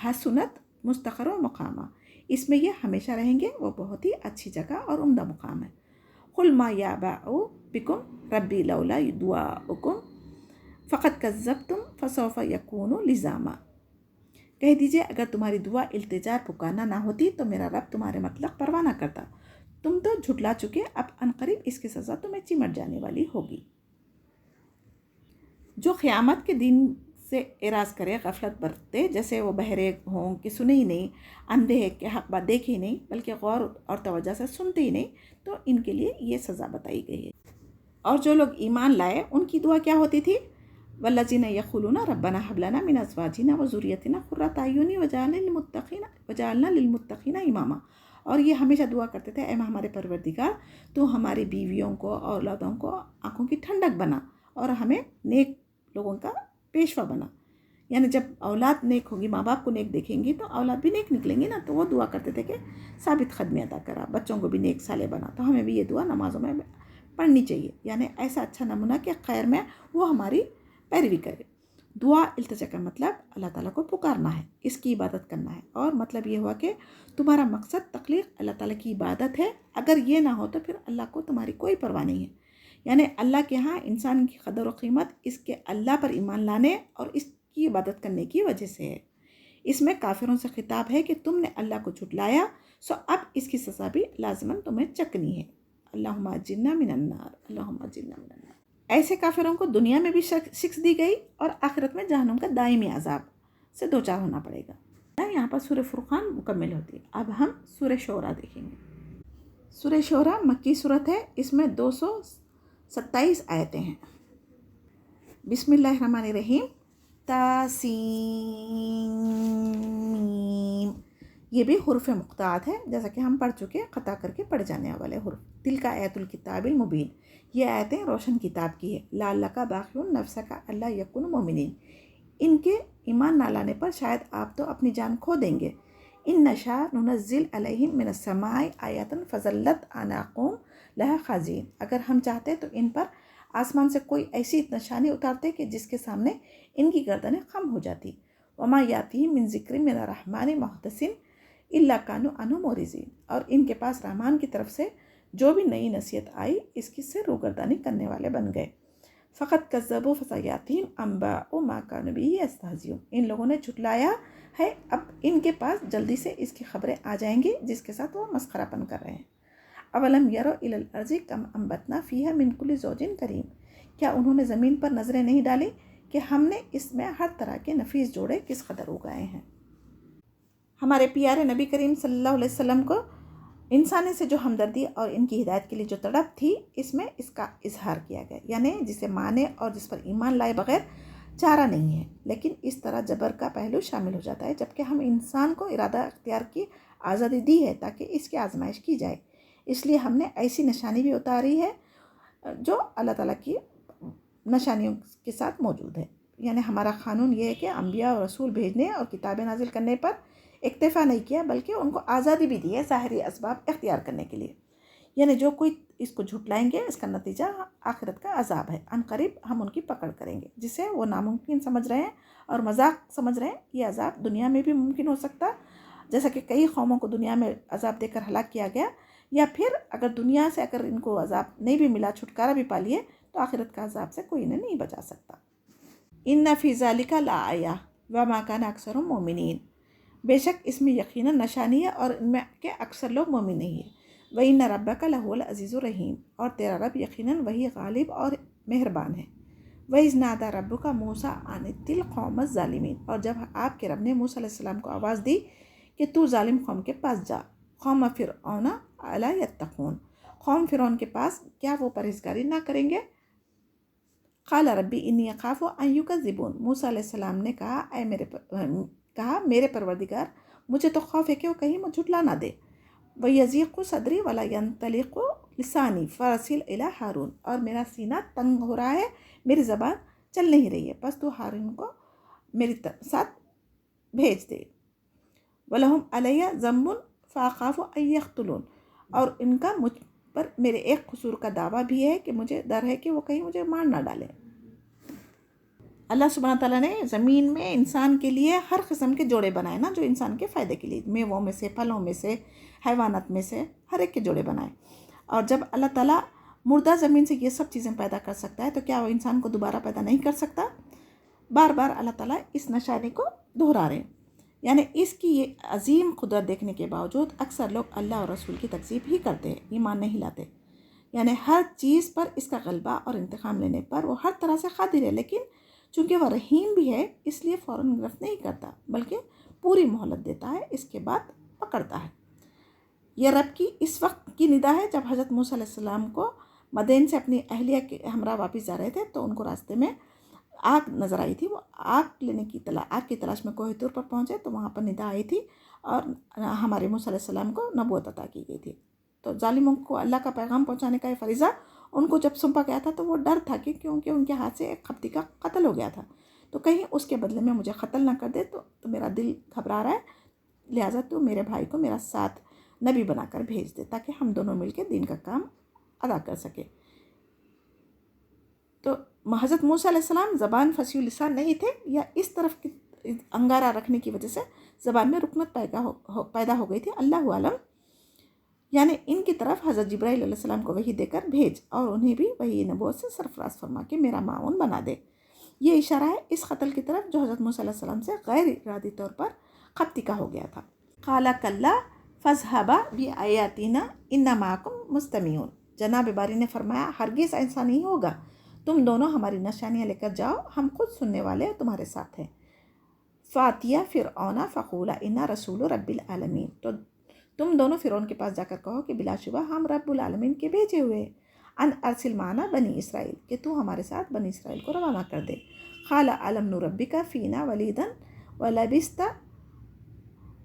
حسنت مستقر و مقامہ، اس میں یہ ہمیشہ رہیں گے، وہ بہت ہی اچھی جگہ اور عمدہ مقام ہے۔ قل ما یعبأ بکم ربی لولا دعاؤکم فقد کذبتم فسوف یکون لزاما، کہہ دیجئے اگر تمہاری دعا التجا پکارنا نہ ہوتی تو میرا رب تمہارے مطلق پرواہ نہ کرتا، تم تو جھٹلا چکے، اب عنقریب اس کی سزا تمہیں چمٹ جانے والی ہوگی۔ جو قیامت کے دن سے اعراض کرے، غفلت برتے، جیسے وہ بہرے ہوں کہ سنے ہی نہیں، اندھے ہیں کہ حق بات دیکھے ہی نہیں، بلکہ غور اور توجہ سے سنتے ہی نہیں، تو ان کے لیے یہ سزا بتائی گئی ہے۔ اور جو لوگ ایمان لائے ان کی دعا کیا ہوتی تھی؟ والذین یقولون ربنا ھب لنا من ازواجنا وذریتنا قرۃ اعین وجعلنا للمتقین اماما، اور یہ ہمیشہ دعا کرتے تھے، اے ہمارے پروردگار تو ہماری بیویوں کو اور اولادوں کو آنکھوں کی ٹھنڈک بنا اور ہمیں نیک لوگوں کا پیشوا بنا۔ یعنی جب اولاد نیک ہوگی، ماں باپ کو نیک دیکھیں گی تو اولاد بھی نیک نکلیں گی نا، تو وہ دعا کرتے تھے کہ ثابت قدمی عطا کرا، بچوں کو بھی نیک صالح بنا۔ تو ہمیں بھی یہ دعا نمازوں میں پڑھنی چاہیے، یعنی ایسا اچھا نمونہ کہ خیر میں وہ ہماری پیروی کرے۔ دعا التجا کا مطلب اللہ تعالیٰ کو پکارنا ہے، اس کی عبادت کرنا ہے، اور مطلب یہ ہوا کہ تمہارا مقصد تخلیق اللہ تعالیٰ کی عبادت ہے، اگر یہ نہ ہو تو پھر اللہ کو تمہاری کوئی پرواہ نہیں ہے۔ یعنی اللہ کے ہاں انسان کی قدر و قیمت اس کے اللہ پر ایمان لانے اور اس کی عبادت کرنے کی وجہ سے ہے۔ اس میں کافروں سے خطاب ہے کہ تم نے اللہ کو جھٹلایا، سو اب اس کی سزا بھی لازماً تمہیں چکنی ہے۔ اللہم اجرنا من النار، اللہم اجرنا من النار۔ ایسے کافروں کو دنیا میں بھی شکست دی گئی اور آخرت میں جہنم کا دائمی عذاب سے دوچار ہونا پڑے گا۔ یہاں پر سورہ فرقان مکمل ہوتی ہے۔ اب ہم سورہ شعراء دیکھیں گے۔ سورہ شعراء مکی صورت ہے، اس میں 227 آیتیں ہیں۔ بسم اللہ الرحمن الرحیم۔ تاسین، یہ بھی حروف مقطعات ہے، جیسا کہ ہم پڑھ چکے، قطع کر کے پڑھ جانے والے حروف۔ تلک آیات الکتاب المبین، یہ آیتیں روشن کتاب کی ہے۔ لعلک باخع نفسک الا یکونوا مؤمنین، ان کے ایمان نہ لانے پر شاید آپ تو اپنی جان کھو دیں گے۔ ان نشاء ننزل علیہم من السماء آیۃ فظلت اعناقہم لہا خاضعین، اگر ہم چاہتے تو ان پر آسمان سے کوئی ایسی نشانی اتارتے کہ جس کے سامنے ان کی گردنیں خم ہو جاتی۔ وما یاتیہم من ذکر من الرحمن محدث الا کانوا عنہ معرضین، اور ان کے پاس رحمان کی طرف سے جو بھی نئی نصیحت آئی اس کی سے روگردانی کرنے والے بن گئے۔ فقط کذبوا فسیاتیہم انباء ما کانوا بہ یستہزئون، ان لوگوں نے جھٹلایا ہے، اب ان کے پاس جلدی سے اس کی خبریں آ جائیں گی جس کے ساتھ وہ مسخرہ پن کر رہے ہیں۔ اولم یروا الی الارض کم انبتنا فیہا من کل زوج کریم، کیا انہوں نے زمین پر نظریں نہیں ڈالی کہ ہم نے اس میں ہر طرح کے نفیس جوڑے کس قدر اگائے ہیں۔ ہمارے پیارے نبی کریم صلی اللہ علیہ وسلم کو انسانی سے جو ہمدردی اور ان کی ہدایت کے لیے جو تڑپ تھی، اس میں اس کا اظہار کیا گیا، یعنی جسے مانے اور جس پر ایمان لائے بغیر چارہ نہیں ہے۔ لیکن اس طرح جبر کا پہلو شامل ہو جاتا ہے، جبکہ ہم انسان کو ارادہ اختیار کی آزادی دی ہے تاکہ اس کی آزمائش کی جائے، اس لیے ہم نے ایسی نشانی بھی اتاری ہے جو اللہ تعالیٰ کی نشانیوں کے ساتھ موجود ہے۔ یعنی ہمارا قانون یہ ہے کہ انبیاء اور رسول بھیجنے اور کتابیں نازل کرنے پر اکتفا نہیں کیا، بلکہ ان کو آزادی بھی دی ہے ظاہری اسباب اختیار کرنے کے لیے۔ یعنی جو کوئی اس کو جھٹلائیں گے اس کا نتیجہ آخرت کا عذاب ہے، عنقریب ہم ان کی پکڑ کریں گے، جسے وہ ناممکن سمجھ رہے ہیں اور مذاق سمجھ رہے ہیں۔ یہ عذاب دنیا میں بھی ممکن ہو سکتا، جیسا کہ کئی قوموں کو دنیا میں عذاب دے کر ہلاک کیا گیا، یا پھر اگر دنیا سے اگر ان کو عذاب نہیں بھی ملا، چھٹکارا بھی پا لیے، تو آخرت کا عذاب سے کوئی انہیں نہیں بچا سکتا۔ ان فی ذلک لآیہ وما کان اکثرهم مؤمنین، بے شک اس میں یقیناً نشانی ہے اور ان میں کے اکثر لوگ مومن نہیں ہیں۔ وَإِنَّ رَبَّكَ لَهُوَ الْعَزِيزُ الرَّحِيمُ، اور تیرا رب یقیناً وہی غالب اور مہربان ہے۔ وَإِذْ نَادَىٰ رَبُّكَ مُوسَىٰ أَنِ ائْتِ الْقَوْمَ الظَّالِمِينَ، اور جب آپ کے رب نے موسیٰ علیہ السلام کو آواز دی کہ تو ظالم قوم کے پاس جا، قوم فرعون الا یتقون، قوم فرعون کے پاس کیا وہ پرہیزگاری نہ کریں گے؟ قال ربی انی اخاف ان یکذبون، موسیٰ علیہ السلام نے کہا میرے پروردگار مجھے تو خوف ہے کہ وہ کہیں مجھے جھٹلا نہ دے۔ وَيَضِيقُ صَدْرِي وَلَا يَنطَلِقُ لِسَانِي فَأَرْسِلْ إِلَىٰ ہارون، اور میرا سینہ تنگ ہو رہا ہے، میری زبان چل نہیں رہی ہے، بس تو ہارون کو میری ساتھ بھیج دے۔ وَلَهُمْ عَلَيَّ ذَنبٌ فَأَخَافُ أَن يَقْتُلُونِ، اور ان کا مجھ پر میرے ایک قصور کا دعویٰ بھی ہے کہ مجھے ڈر ہے کہ وہ کہیں مجھے مار نہ ڈالے۔ اللہ سبحانہ تعالیٰ نے زمین میں انسان کے لیے ہر قسم کے جوڑے بنائے نا، جو انسان کے فائدے کے لیے، میووں میں سے، پھلوں میں سے، حیوانات میں سے، ہر ایک کے جوڑے بنائے۔ اور جب اللہ تعالیٰ مردہ زمین سے یہ سب چیزیں پیدا کر سکتا ہے تو کیا وہ انسان کو دوبارہ پیدا نہیں کر سکتا؟ بار بار اللہ تعالیٰ اس نشانی کو دہرا رہے ہیں، یعنی اس کی یہ عظیم قدرت دیکھنے کے باوجود اکثر لوگ اللہ اور رسول کی تکذیب ہی کرتے ہیں، ایمان نہیں لاتے۔ یعنی ہر چیز پر اس کا غلبہ اور انتقام لینے پر وہ ہر طرح سے قادر ہے، لیکن چونکہ وہ رحیم بھی ہے اس لیے فوراً گرفت نہیں کرتا، بلکہ پوری مہلت دیتا ہے، اس کے بعد پکڑتا ہے۔ یہ رب کی اس وقت کی ندا ہے جب حضرت موسیٰ علیہ السلام کو مدین سے اپنی اہلیہ کے ہمراہ واپس جا رہے تھے تو ان کو راستے میں آگ نظر آئی تھی، وہ آگ کی تلاش میں کوہ طور پر پہنچے تو وہاں پر ندا آئی تھی اور ہمارے موسیٰ علیہ السلام کو نبوت عطا کی گئی تھی۔ تو ظالموں کو اللہ کا پیغام پہنچانے کا یہ فریضہ ان کو جب سونپا گیا تھا تو وہ ڈر تھا کہ کیونکہ ان کے ہاتھ سے ایک قبطی کا قتل ہو گیا تھا، تو کہیں اس کے بدلے میں مجھے قتل نہ کر دے، تو میرا دل گھبرا رہا ہے، لہٰذا تو میرے بھائی کو میرا ساتھ نبی بنا کر بھیج دے تاکہ ہم دونوں مل کے دین کا کام ادا کر سکے۔ تو حضرت موسیٰ علیہ السلام زبان فصیح لسان نہیں تھے، یا اس طرف کی انگارہ رکھنے کی وجہ سے زبان میں رکنت پیدا ہو گئی تھی، اللہ عالم۔ یعنی ان کی طرف حضرت جبرائیل علیہ السلام کو وحی دے کر بھیج اور انہیں بھی وحی نبوت سے سرفراز فرما کے میرا معاون بنا دے۔ یہ اشارہ ہے اس قتل کی طرف جو حضرت موسیٰ علیہ السلام سے غیر ارادی طور پر قبطی کا ہو گیا تھا۔ قال کلا فاذهبا بآیاتنا انا معکم مستمعون، جناب باری نے فرمایا ہرگز ایسا نہیں ہوگا، تم دونوں ہماری نشانیاں لے کر جاؤ، ہم خود سننے والے تمہارے ساتھ ہیں۔ فاتیا فرعون فقولا انا رسول رب العالمین، تو تم دونوں فرعون کے پاس جا کر کہو کہ بلا شبہ ہم رب العالمین کے بھیجے ہوئے، ان ارسل معنا بنی اسرائیل، کہ تو ہمارے ساتھ بنی اسرائیل کو روانہ کر دے۔ قال الم نربک فینا ولیدا ولبست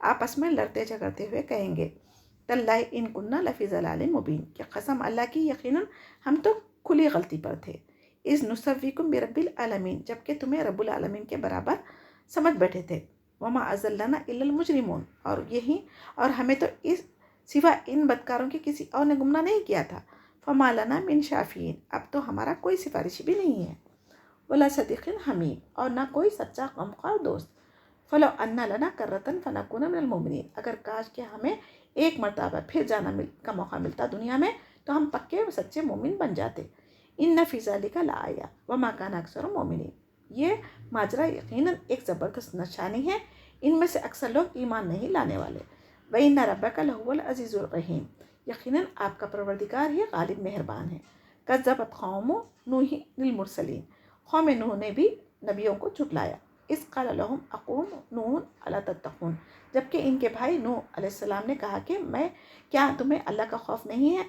آپس میں لڑتے جھگڑتے ہوئے کہیں گے تاللہ ان کننا لفی ضلال مبین، کہ قسم اللہ کی یقیناً ہم تو کھلی غلطی پر تھے، اذ نسویکم برب العالمین، جبکہ تمہیں رب العالمین کے برابر سمجھ بیٹھے تھے، وما اضلنا الا المجرمون، اور ہمیں تو اس سوا ان بدکاروں کے کسی اور نے گمراہ نہیں کیا تھا، فما لنا من شافعین، اب تو ہمارا کوئی سفارشی بھی نہیں ہے، ولا صدیق حمیم، اور نہ کوئی سچا غمخوار دوست، فلو ان لنا کرۃ فنکون من المؤمنین، اگر کاش کہ ہمیں ایک مرتبہ پھر جانا کا موقع ملتا دنیا میں تو ہم پکے سچے مومن بن جاتے، ان فی ذلک لآیہ وما کان اکثرهم مؤمنین، یہ ماجرا یقیناً ایک زبردست نشانی ہے، ان میں سے اکثر لوگ ایمان نہیں لانے والے، وَإِنَّ رَبَّكَ لَهُوَ الْعَزِيزُ الرَّحِيمُ، یقیناً آپ کا پروردگار ہی غالب مہربان ہے، کذبت قوم نوح المرسلین، قوم نوح نے بھی نبیوں کو جھٹلایا، اذ قال لهم اخوهم نوح الا تتقون، جبکہ ان کے بھائی نوح علیہ السلام نے کہا کہ کیا تمہیں اللہ کا خوف نہیں ہے،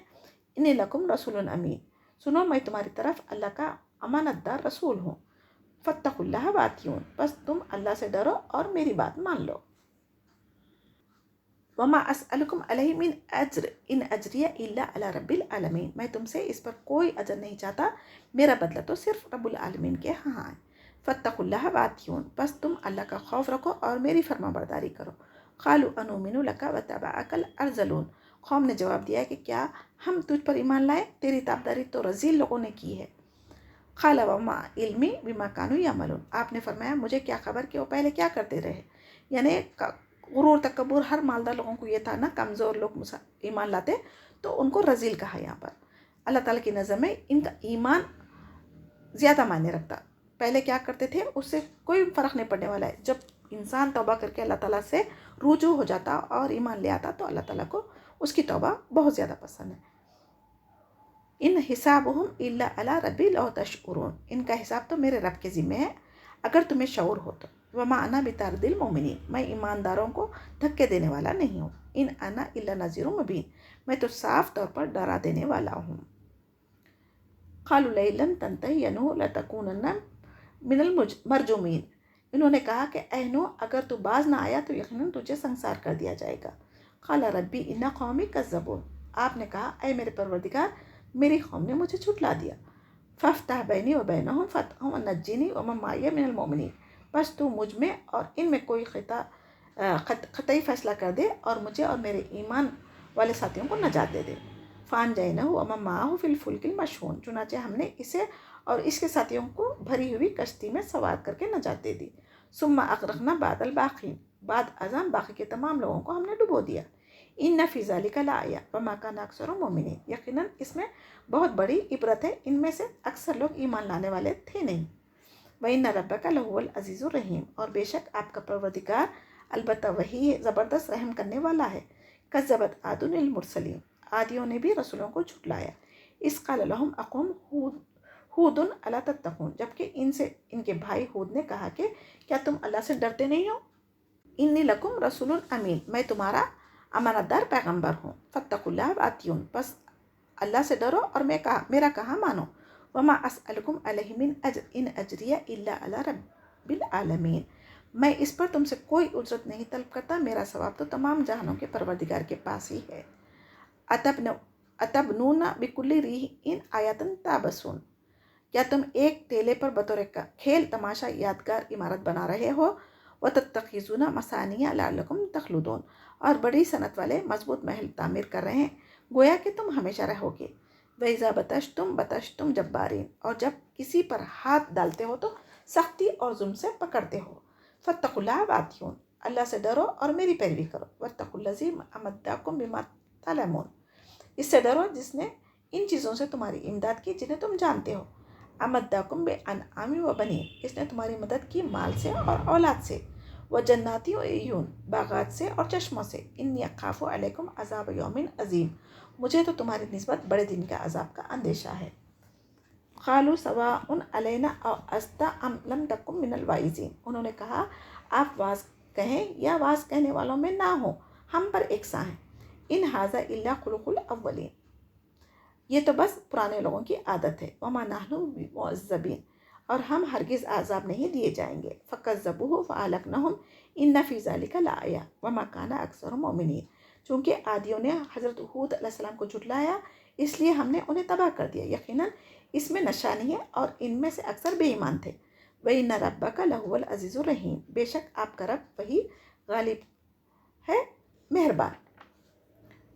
انی لکم رسول امین، سنو میں تمہاری طرف اللہ کا امانت دار رسول ہوں، فاتقوا اللہ واتیون، بس تم اللہ سے ڈرو اور میری بات مان لو، وما اسألکم علیہ من اجر ان اجریہ الا علی رب العالمین، میں تم سے اس پر کوئی اجر نہیں چاہتا، میرا بدلہ تو صرف رب العالمین کے ہاں ہے، فاتقوا اللہ واتیون، بس تم اللہ کا خوف رکھو اور میری فرما برداری کرو، قالوا انؤمن لک واتبعک الارذلون، قوم نے جواب دیا کہ کیا ہم تجھ پر ایمان لائے، تیری تابعداری تو رذیل لوگوں نے کی ہے، قال وما علمی بما کانوا یعملون، آپ نے فرمایا مجھے کیا خبر کہ وہ پہلے کیا کرتے رہے، یعنی غرور تکبر ہر مالدار لوگوں کو یہ تھا نا، کمزور لوگ ایمان لاتے تو ان کو رذیل کہا، یہاں پر اللہ تعالیٰ کی نظر میں ان کا ایمان زیادہ معنی رکھتا، پہلے کیا کرتے تھے اس سے کوئی فرق نہیں پڑنے والا ہے، جب انسان توبہ کر کے اللہ تعالیٰ سے رجوع ہو جاتا اور ایمان لے آتا تو اللہ تعالیٰ کو اس کی توبہ بہت زیادہ پسند ہے، ان حسابهم الا علی ربی لو تشعرون، ان کا حساب تو میرے رب کے ذمہ ہے اگر تمہیں شعور ہو تو، وما انا بطارد المؤمنین، میں ایمانداروں کو دھکے دینے والا نہیں ہوں، ان انا الا نذیر مبین، میں تو صاف طور پر ڈرا دینے والا ہوں، قالوا لئن لم تنتهی یا نوح لتکونن من المرجومین، انہوں نے کہا کہ اے نوح اگر تو باز نہ آیا تو یقیناً تجھے سنسار کر دیا جائے گا، قال ربی ان قومی کذبون، آپ نے کہا اے میرے پروردگار میری قوم نے مجھے جھٹلا دیا، فافتح بینی و بینہم فتحا ونجنی ومن معی من المؤمنین، بس تو مجھ میں اور ان میں کوئی قطعی فیصلہ کر دے اور مجھے اور میرے ایمان والے ساتھیوں کو نجات دے دے، فانجینہ ومن معہ فی الفلک المشحون، چنانچہ ہم نے اسے اور اس کے ساتھیوں کو بھری ہوئی کشتی میں سوار کر کے نجات دے دی، ثم اغرقنا بعد الباقین، بعد ازاں باقی کے تمام لوگوں کو ہم نے ڈبو دیا، ان فی ذلک لآیہ وما کان اکثرهم مؤمنین، یقیناً اس میں بہت بڑی عبرت ہے، ان میں سے اکثر لوگ ایمان لانے والے تھے نہیں، وَإِنَّ رَبَّكَ لَهُوَ الْعَزِيزُ الرَّحِيمُ، اور بے شک آپ کا پروردگار البتہ وہی زبردست رحم کرنے والا ہے، کذبت عاد المرسلین، عادیوں نے بھی رسولوں کو جھٹلایا، اذ قال لهم اخوهم ہود الا تتقون، جبکہ ان کے بھائی ہود نے کہا کہ کیا تم اللہ سے ڈرتے نہیں ہو، انی لکم رسول امین، میں تمہارا امانت دار پیغمبر ہوں، فاتقوا اللہ واتیون، بس اللہ سے ڈرو اور میرا کہا مانو، وما اسألکم علیہ من اجر ان اجریہ الا علی رب العالمین، میں اس پر تم سے کوئی اجرت نہیں طلب کرتا، میرا ثواب تو تمام جہانوں کے پروردگار کے پاس ہی ہے، اتبنون بکل ریح آیۃ تعبثون، کیا تم ایک ٹیلے پر بطور کھیل تماشا یادگار عمارت بنا رہے ہو، وتتخذون مصانع لعلکم تخلدون، اور بڑی صنعت والے مضبوط محل تعمیر کر رہے ہیں گویا کہ تم ہمیشہ رہو گے، وَإِذَا بَطَشْتُمْ جَبَّارِينَ، اور جب کسی پر ہاتھ ڈالتے ہو تو سختی اور ظلم سے پکڑتے ہو، فاتقوا اللہ واتیون، اللہ سے ڈرو اور میری پیروی کرو، واتقوا الذی امدکم بما تعلمون، اس سے ڈرو جس نے ان چیزوں سے تمہاری امداد کی جنہیں تم جانتے ہو، امدکم بانعام وبنین، اس نے تمہاری مدد کی مال سے اور اولاد سے، وجنات وعیون، باغات سے اور چشموں سے، انی اخاف علیکم عذاب یوم عظیم، مجھے تو تمہاری نسبت بڑے دن کے عذاب کا اندیشہ ہے، قالوا سواء علینا اوعظت ام لم تکن من الواعظین، انہوں نے کہا آپ واعظ کہیں یا واعظ کہنے والوں میں نہ ہوں، ہم پر یکساں ہیں، ان ھذا الا خلق الاولین، یہ تو بس پرانے لوگوں کی عادت ہے، وما نحن بمعذبین، اور ہم ہرگز عذاب نہیں دیے جائیں گے۔ فَكَذَّبُوهُ فَأَهْلَكْنَاهُمْ إِنَّ فِي ذَلِكَ لَآيَةً وَمَا كَانَ أَكْثَرُهُم مُؤْمِنِينَ۔ چونکہ عادیوں نے حضرت ہود علیہ السلام کو جھٹلایا، اس لیے ہم نے انہیں تباہ کر دیا، یقیناً اس میں نشانی ہے اور ان میں سے اکثر بے ایمان تھے۔ وَإِنَّ رَبَّكَ لَهُوَ الْعَزِيزُ الرَّحِيمُ، بے شک آپ کا رب وہی غالب ہے، مہربان۔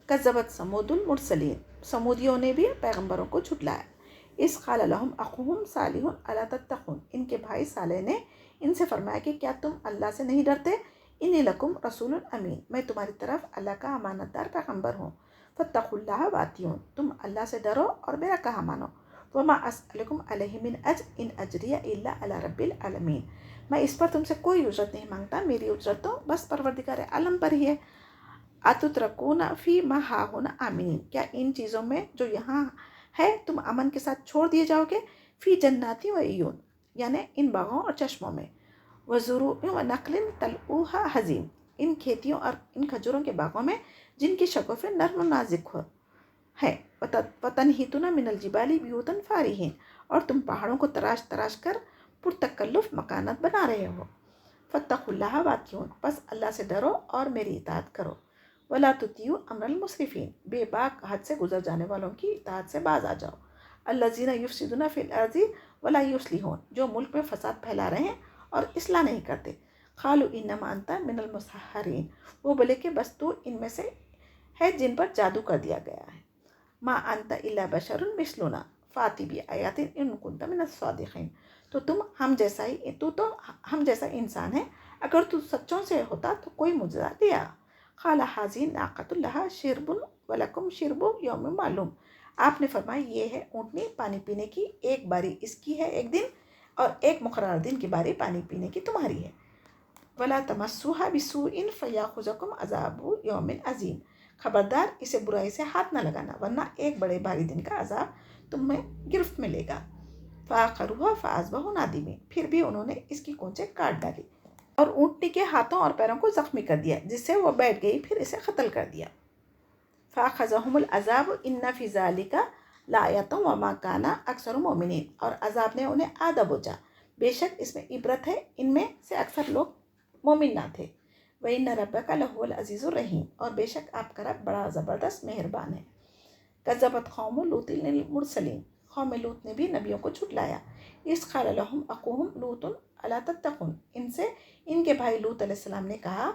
کذبت ثمود المرسلین، سمودیوں نے بھی پیغمبروں کو جھٹلایا۔ اس قال لهم اخوهم صالح الا تتقون، ان کے بھائی صالح نے ان سے فرمایا کہ کیا تم اللہ سے نہیں ڈرتے؟ انی لکم رسول امین، میں تمہاری طرف اللہ کا امانت دار پیغمبر ہوں۔ فاتقوا اللہ واتیون، تم اللہ سے ڈرو اور میرا کہا مانو۔ وما اسألکم علیہ من اجر ان اجریہ الا علی رب العالمین، میں اس پر تم سے کوئی اجرت نہیں مانگتا، میری اجرت تو بس پروردگار عالم پر ہی ہے۔ اتترکون فی ما ہاہنا آمنین، کیا ان چیزوں میں جو یہاں ہے تم امن کے ساتھ چھوڑ دیے جاؤ گے؟ فی جناتی و عیون، یعنی ان باغوں اور چشموں میں، وزروع و نخل طلعها حضیم، ان کھیتیوں اور ان کھجوروں کے باغوں میں جن کی شگوفیں نرم و نازک ہیں، وتنحتون من الجبال بیوتا فارہین، اور تم پہاڑوں کو تراش تراش کر پرتکلف مکانات بنا رہے ہو۔ فاتقوا اللہ واتیون، بس اللہ سے ڈرو اور میری اطاعت کرو۔ ولا تطیعوا امر المسرفین، بے باک حد سے گزر جانے والوں کی اطاعت سے باز آ جاؤ۔ الذین یفسدون فی الارض ولا یصلحون، جو ملک میں فساد پھیلا رہے ہیں اور اصلاح نہیں کرتے۔ قالوا انما انت من المسحرین، وہ بولے کہ بس تو ان میں سے ہے جن پر جادو کر دیا گیا ہے۔ ما انت الا بشر مثلنا فاتی بآیات ان کنت من الصادقین، تو ہم جیسا انسان ہے، اگر تو سچوں سے ہوتا تو کوئی معجزہ دیا۔ قال ھذہ ناقۃ لھا شرب ولکم شرب یوم معلوم، آپ نے فرمایا یہ ہے اونٹنی، پانی پینے کی ایک باری اس کی ہے ایک دن، اور ایک مقرر دن کی باری پانی پینے کی تمہاری ہے۔ ولا تمسوها بسوء فیاخذکم عذاب یوم عظیم، خبردار اسے برائی سے ہاتھ نہ لگانا ورنہ ایک بڑے بھاری دن کا عذاب تمہیں گرفت میں لے گا۔ فعقروها فاصبحوا نادمین، پھر بھی انہوں نے اس کی کونچیں کاٹ ڈالی اور اونٹنی کے ہاتھوں اور پیروں کو زخمی کر دیا، جس سے وہ بیٹھ گئی، پھر اسے قتل کر دیا۔ فأخذهم العذاب ان فی ذلک لآیۃ وما کان اکثر مؤمنین، اور عذاب نے انہیں آدھا بوچا، بے شک اس میں عبرت ہے، ان میں سے اکثر لوگ مومن نہ تھے۔ وإن ربک لہو العزیز الرحیم، اور بے شک آپ کا رب بڑا زبردست مہربان ہے۔ کذبت قوم لوط المرسلین، قوم لوط نے بھی نبیوں کو جھٹلایا۔ اس قال لهم اخوهم لوط الا تتقون، ان کے بھائی لوط علیہ السلام نے کہا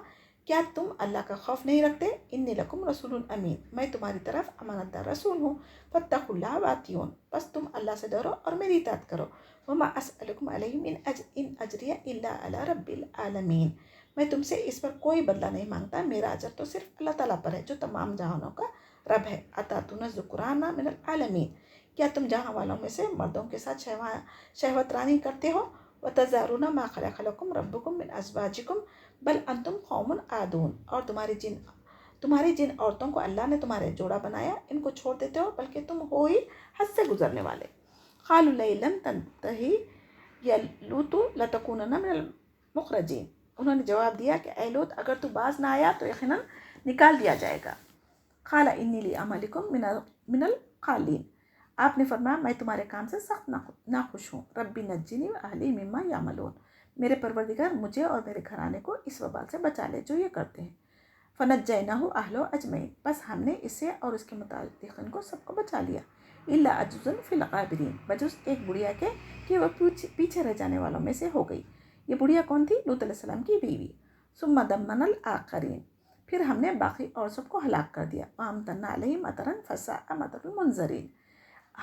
کیا تم اللہ کا خوف نہیں رکھتے؟ انی لکم رسول امین، میں تمہاری طرف امانت دار رسول ہوں۔ فاتقوا اللہ واتیون، بس تم اللہ سے ڈرو اور میری اطاعت کرو۔ وما اسألکم علیہ من اجر ان اجریہ الا علی رب العالمین، میں تم سے اس پر کوئی بدلہ نہیں مانگتا، میرا اجر تو صرف اللہ تعالیٰ پر ہے جو تمام جہانوں کا رب ہے۔ اتاتون الذکران من العالمین، کیا تم جہاں والوں میں سے مردوں کے ساتھ شہوت رانی کرتے ہو؟ وتذرون ما خلق لکم ربکم من ازواجکم بل انتم قوم عادون، اور تمہاری جن عورتوں کو اللہ نے تمہارے جوڑا بنایا ان کو چھوڑ دیتے ہو، بلکہ تم ہو ہی حد سے گزرنے والے۔ قالوا لئن لم تنتہی یا لوط لتکونن من المخرجین، انہوں نے جواب دیا کہ اے لوط اگر تو باز نہ آیا تو یقیناً نکال دیا جائے گا۔ قال انی لعملکم من القالین، آپ نے فرمایا میں تمہارے کام سے سخت ناخوش ہوں۔ ربی نجنی واہلی مما یعملون، میرے پروردگار مجھے اور میرے گھرانے کو اس وبال سے بچا لے جو یہ کرتے ہیں۔ فنجیناہ اہلہ اجمعین، بس ہم نے اسے اور اس کے متعلقین کو سب کو بچا لیا۔ الا عجوزا فی الغابرین، بجز ایک بڑھیا کے کہ وہ پیچھے رہ جانے والوں میں سے ہو گئی۔ یہ بڑھیا کون تھی؟ لوط علیہ السلام کی بیوی۔ ثم دمرنا الآخرین، پھر ہم نے باقی اور سب کو ہلاک کر دیا۔ وامطرنا علیہم مطرا فساء مطر المنذرین،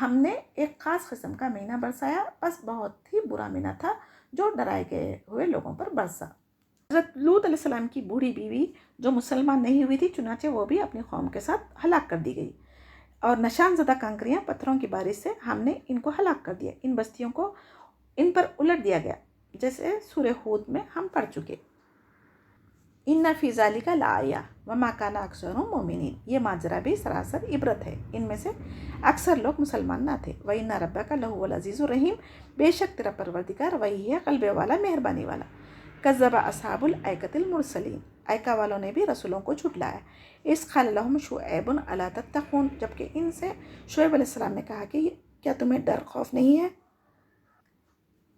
ہم نے ایک خاص قسم کا مہینہ برسایا، بس بہت ہی برا مہینہ تھا جو ڈرائے گئے ہوئے لوگوں پر برسا۔ حضرت لوط علیہ السلام کی بوڑھی بیوی جو مسلمان نہیں ہوئی تھی، چنانچہ وہ بھی اپنی قوم کے ساتھ ہلاک کر دی گئی، اور نشان زدہ کنکریاں پتھروں کی بارش سے ہم نے ان کو ہلاک کر دیا۔ ان بستیوں کو ان پر الٹ دیا گیا جیسے سورہ ہود میں ہم پڑھ چکے۔ ان فی ذلک لآیہ وما کان اکثرهم مؤمنین، یہ ماجرا بھی سراسر عبرت ہے، ان میں سے اکثر لوگ مسلمان نہ تھے۔ وإن ربک لہو العزیز الرحیم، بے شک تیرا پروردگار وہی ہے غلبے والا، مہربانی والا۔ کذب اصحاب الایکۃ المرسلین، ایکا والوں نے بھی رسولوں کو جھٹلایا۔ اس قال لهم شعیب الا تتقون، جبکہ ان سے شعیب علیہ السلام نے کہا کہ کیا تمہیں ڈر خوف نہیں ہے؟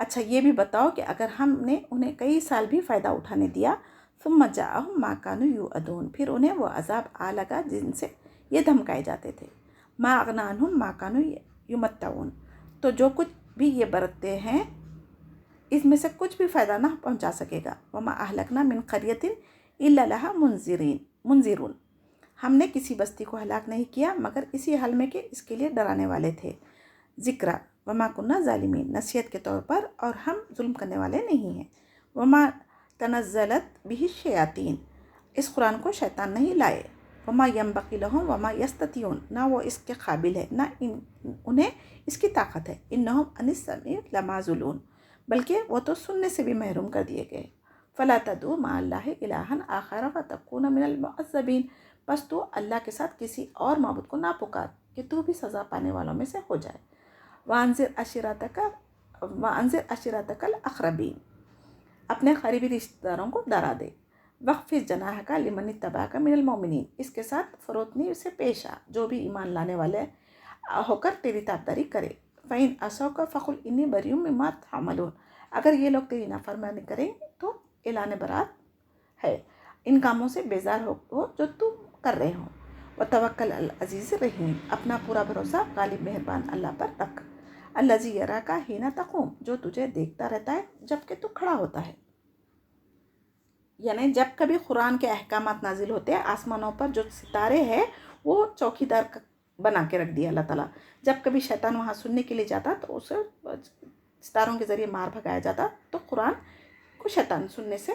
اچھا یہ بھی بتاؤ کہ اگر ہم نے انہیں کئی سال بھی فائدہ اٹھانے دیا، ثم جاءہم ما کانوا یوعدون، پھر انہیں وہ عذاب آ لگا جن سے یہ دھمکائے جاتے تھے، ما اغنی عنہم ما کانوا یمتعون، تو جو کچھ بھی یہ برتتے ہیں اس میں سے کچھ بھی فائدہ نہ پہنچا سکے گا، وما اہلکنا من قریۃ الا لہا منذرون، ہم نے کسی بستی کو ہلاک نہیں کیا مگر اسی حال میں کہ اس کے لیے ڈرانے والے تھے، ذکرہ وما کننا ظالمین، نصیحت کے طور پر، اور ہم ظلم کرنے والے نہیں ہیں، وما تنزلت بہ الشیاطین، اس قرآن کو شیطان نہیں لائے، وما ینبغی لہم وما یستطیعون، نہ وہ اس کے قابل ہے نہ انہیں اس کی طاقت ہے، انہم عن السمع لمعزولون، بلکہ وہ تو سننے سے بھی محروم کر دیے گئے، فلا تدعوا مع اللہ الہا آخر فتکون من المعذبین، بس تو اللہ کے ساتھ کسی اور معبود کو نہ پکار کہ تو بھی سزا پانے والوں میں سے ہو جائے، وانذر عشیرتک الاقربین، اپنے قریبی رشتہ داروں کو ڈرا دے، وخفض جناحک لمن اتبعک من المؤمنین، اس کے ساتھ فروتنی سے پیش آ جو بھی ایمان لانے والے ہو کر تیری تابداری کرے، فإن عصوک فقل انی بریء مما تعملون، اگر یہ لوگ تیری نافرمانی کریں تو اعلان برات ہے ان کاموں سے بیزار ہو جو تم کر رہے ہو، وتوکل علی العزیز الرحیم، اپنا پورا بھروسہ غالب مہربان اللہ پر رکھ، الذی یراک حین تقوم، جو تجھے دیکھتا رہتا ہے جب کہ تو کھڑا ہوتا ہے، یعنی جب کبھی قرآن کے احکامات نازل ہوتے ہیں آسمانوں پر جو ستارے ہیں وہ چوکیدار بنا کے رکھ دیا اللہ تعالیٰ، جب کبھی شیطان وہاں سننے کے لیے جاتا تو اسے ستاروں کے ذریعے مار بھگایا جاتا، تو قرآن کو شیطان سننے سے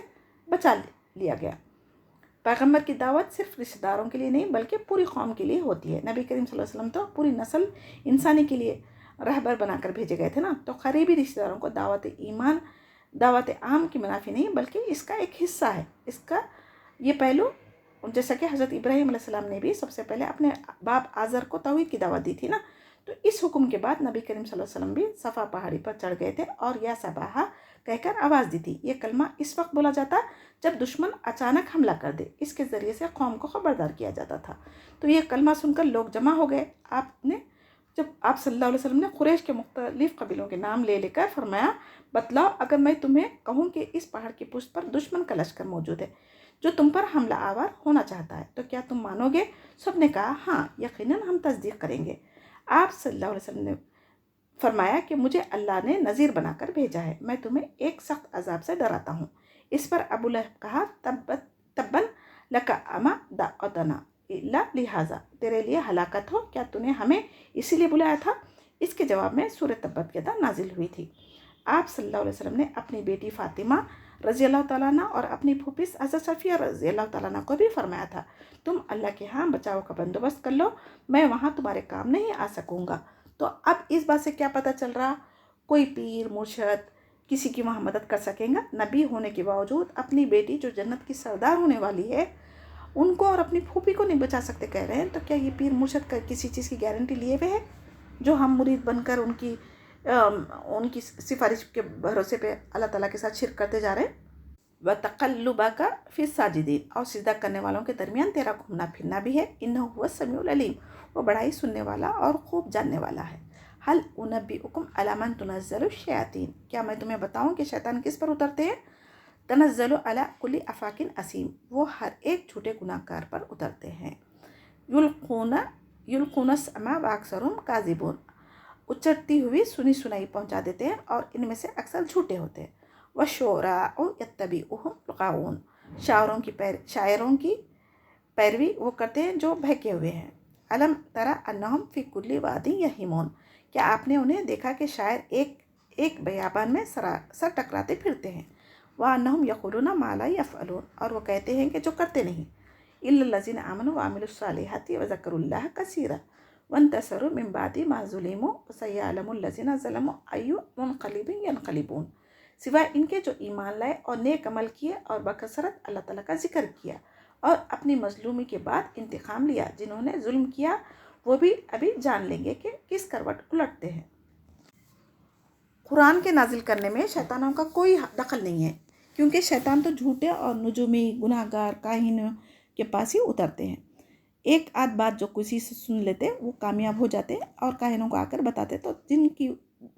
بچا لیا گیا۔ پیغمبر کی دعوت صرف رشتہ داروں کے لیے نہیں بلکہ پوری قوم کے لیے ہوتی ہے، نبی کریم صلی اللہ علیہ وسلم تو پوری نسل انسانی کے لیے رہبر بنا کر بھیجے گئے تھے نا، تو قریبی رشتہ داروں کو دعوت عام کی منافی نہیں بلکہ اس کا ایک حصہ ہے، اس کا یہ پہلو، جیسا کہ حضرت ابراہیم علیہ السلام نے بھی سب سے پہلے اپنے باپ آزر کو توحید کی دعوت دی تھی نا، تو اس حکم کے بعد نبی کریم صلی اللہ علیہ وسلم بھی صفا پہاڑی پر چڑھ گئے تھے اور یا صباحا کہہ کر آواز دی تھی، یہ کلمہ اس وقت بولا جاتا جب دشمن اچانک حملہ کر دے، اس کے ذریعے سے قوم کو خبردار کیا جاتا تھا، تو یہ کلمہ سن کر لوگ جمع ہو گئے، جب آپ صلی اللہ علیہ وسلم نے قریش کے مختلف قبیلوں کے نام لے کر فرمایا بتلاؤ اگر میں تمہیں کہوں کہ اس پہاڑ کی پشت پر دشمن کا لشکر موجود ہے جو تم پر حملہ آور ہونا چاہتا ہے تو کیا تم مانو گے؟ سب نے کہا ہاں یقیناً ہم تصدیق کریں گے۔ آپ صلی اللہ علیہ وسلم نے فرمایا کہ مجھے اللہ نے نذیر بنا کر بھیجا ہے، میں تمہیں ایک سخت عذاب سے ڈراتا ہوں۔ اس پر ابو لہب کہا تبا لک اما دعوتنا الا لہذا، تیرے لیے ہلاکت ہو، کیا تو نے ہمیں اسی لیے بلایا تھا؟ اس کے جواب میں سورہ تبت یدا نازل ہوئی تھی۔ آپ صلی اللہ علیہ وسلم نے اپنی بیٹی فاطمہ رضی اللہ تعالیٰ عنہ اور اپنی پھوپھی حضرت صفیہ رضی اللہ تعالیٰ عنہ کو بھی فرمایا تھا تم اللہ کے ہاں بچاؤ کا بندوبست کر لو، میں وہاں تمہارے کام نہیں آ سکوں گا۔ تو اب اس بات سے کیا پتہ چل رہا کوئی پیر مرشد کسی کی وہاں مدد کر سکیں گا؟ نبی ہونے کے باوجود اپنی بیٹی جو جنت کی سردار ہونے والی ہے ان کو اور اپنی پھوپھی کو نہیں بچا سکتے کہہ رہے ہیں، تو کیا یہ پیر مرشد کسی چیز کی گارنٹی لیے ہوئے ہے جو ہم مرید بن کر ان کی سفارش کے بھروسے پہ اللہ تعالیٰ کے ساتھ شرک کرتے جا رہے ہیں؟ وَتَقَلُّبَكَ فِي السَّاجِدِينَ، اور سجدہ کرنے والوں کے درمیان تیرا گھومنا پھرنا بھی ہے، اِنَّهُ هُوَ السَّمِيعُ الْعَلِيمُ، وہ بڑا ہی سننے والا اور خوب جاننے والا ہے۔ هَلْ أُنَبِّئُكُمْ عَلَىٰ مَنْ تُنَزَّلُ الشَّيَاطِينُ، کیا میں تمہیں بتاؤں کہ شیطان کس پر اترتے ہیں؟ تنزل علی کل افاق اسیم، وہ ہر ایک جھوٹے گناہ گار پر اترتے ہیں۔ یلقون السمع واکثرهم کاذبون، اچرتی ہوئی سنی سنائی پہنچا دیتے ہیں اور ان میں سے اکثر جھوٹے ہوتے ہیں۔ والشعراء یتبعهم الغاوون، شاعروں کی پیروی وہ کرتے ہیں جو بہکے ہوئے ہیں۔ الم تری انہم فی کل واد یہیمون، کیا آپ نے انہیں دیکھا کہ شاعر ایک بیابان میں سر ٹکراتے پھرتے ہیں۔ وَأَنَّهُمْ يَقُولُونَ مَا لَا يَفْعَلُونَ، اور وہ کہتے ہیں کہ جو کرتے نہیں۔ إِلَّا الَّذِينَ آمَنُوا وَعَمِلُوا الصَّالِحَاتِ وَذَكَرُوا اللَّهَ كَثِيرًا وَانتَصَرُوا مِن بَعْدِ مَا ظُلِمُوا وَسَيَعْلَمُ الَّذِينَ ظَلَمُوا أَيُّ مُنقَلِبٍ يَنقَلِبُونَ، سوائے ان کے جو ایمان لائے اور نیک عمل کیے اور بکثرت اللہ تعالیٰ کا ذکر کیا اور اپنی مظلومی کے بعد انتقام لیا، جنہوں نے ظلم کیا وہ بھی ابھی جان لیں گے کہ کس کروٹ الٹتے ہیں۔ قرآن کے نازل کرنے میں شیطانوں کا کوئی دخل نہیں ہے، کیونکہ شیطان تو جھوٹے اور نجومی گناہ گار کاہنوں کے پاس ہی اترتے ہیں۔ ایک آدھ بات جو کسی سے سن لیتے وہ کامیاب ہو جاتے اور کاہنوں کو آ کر بتاتے تو جن کی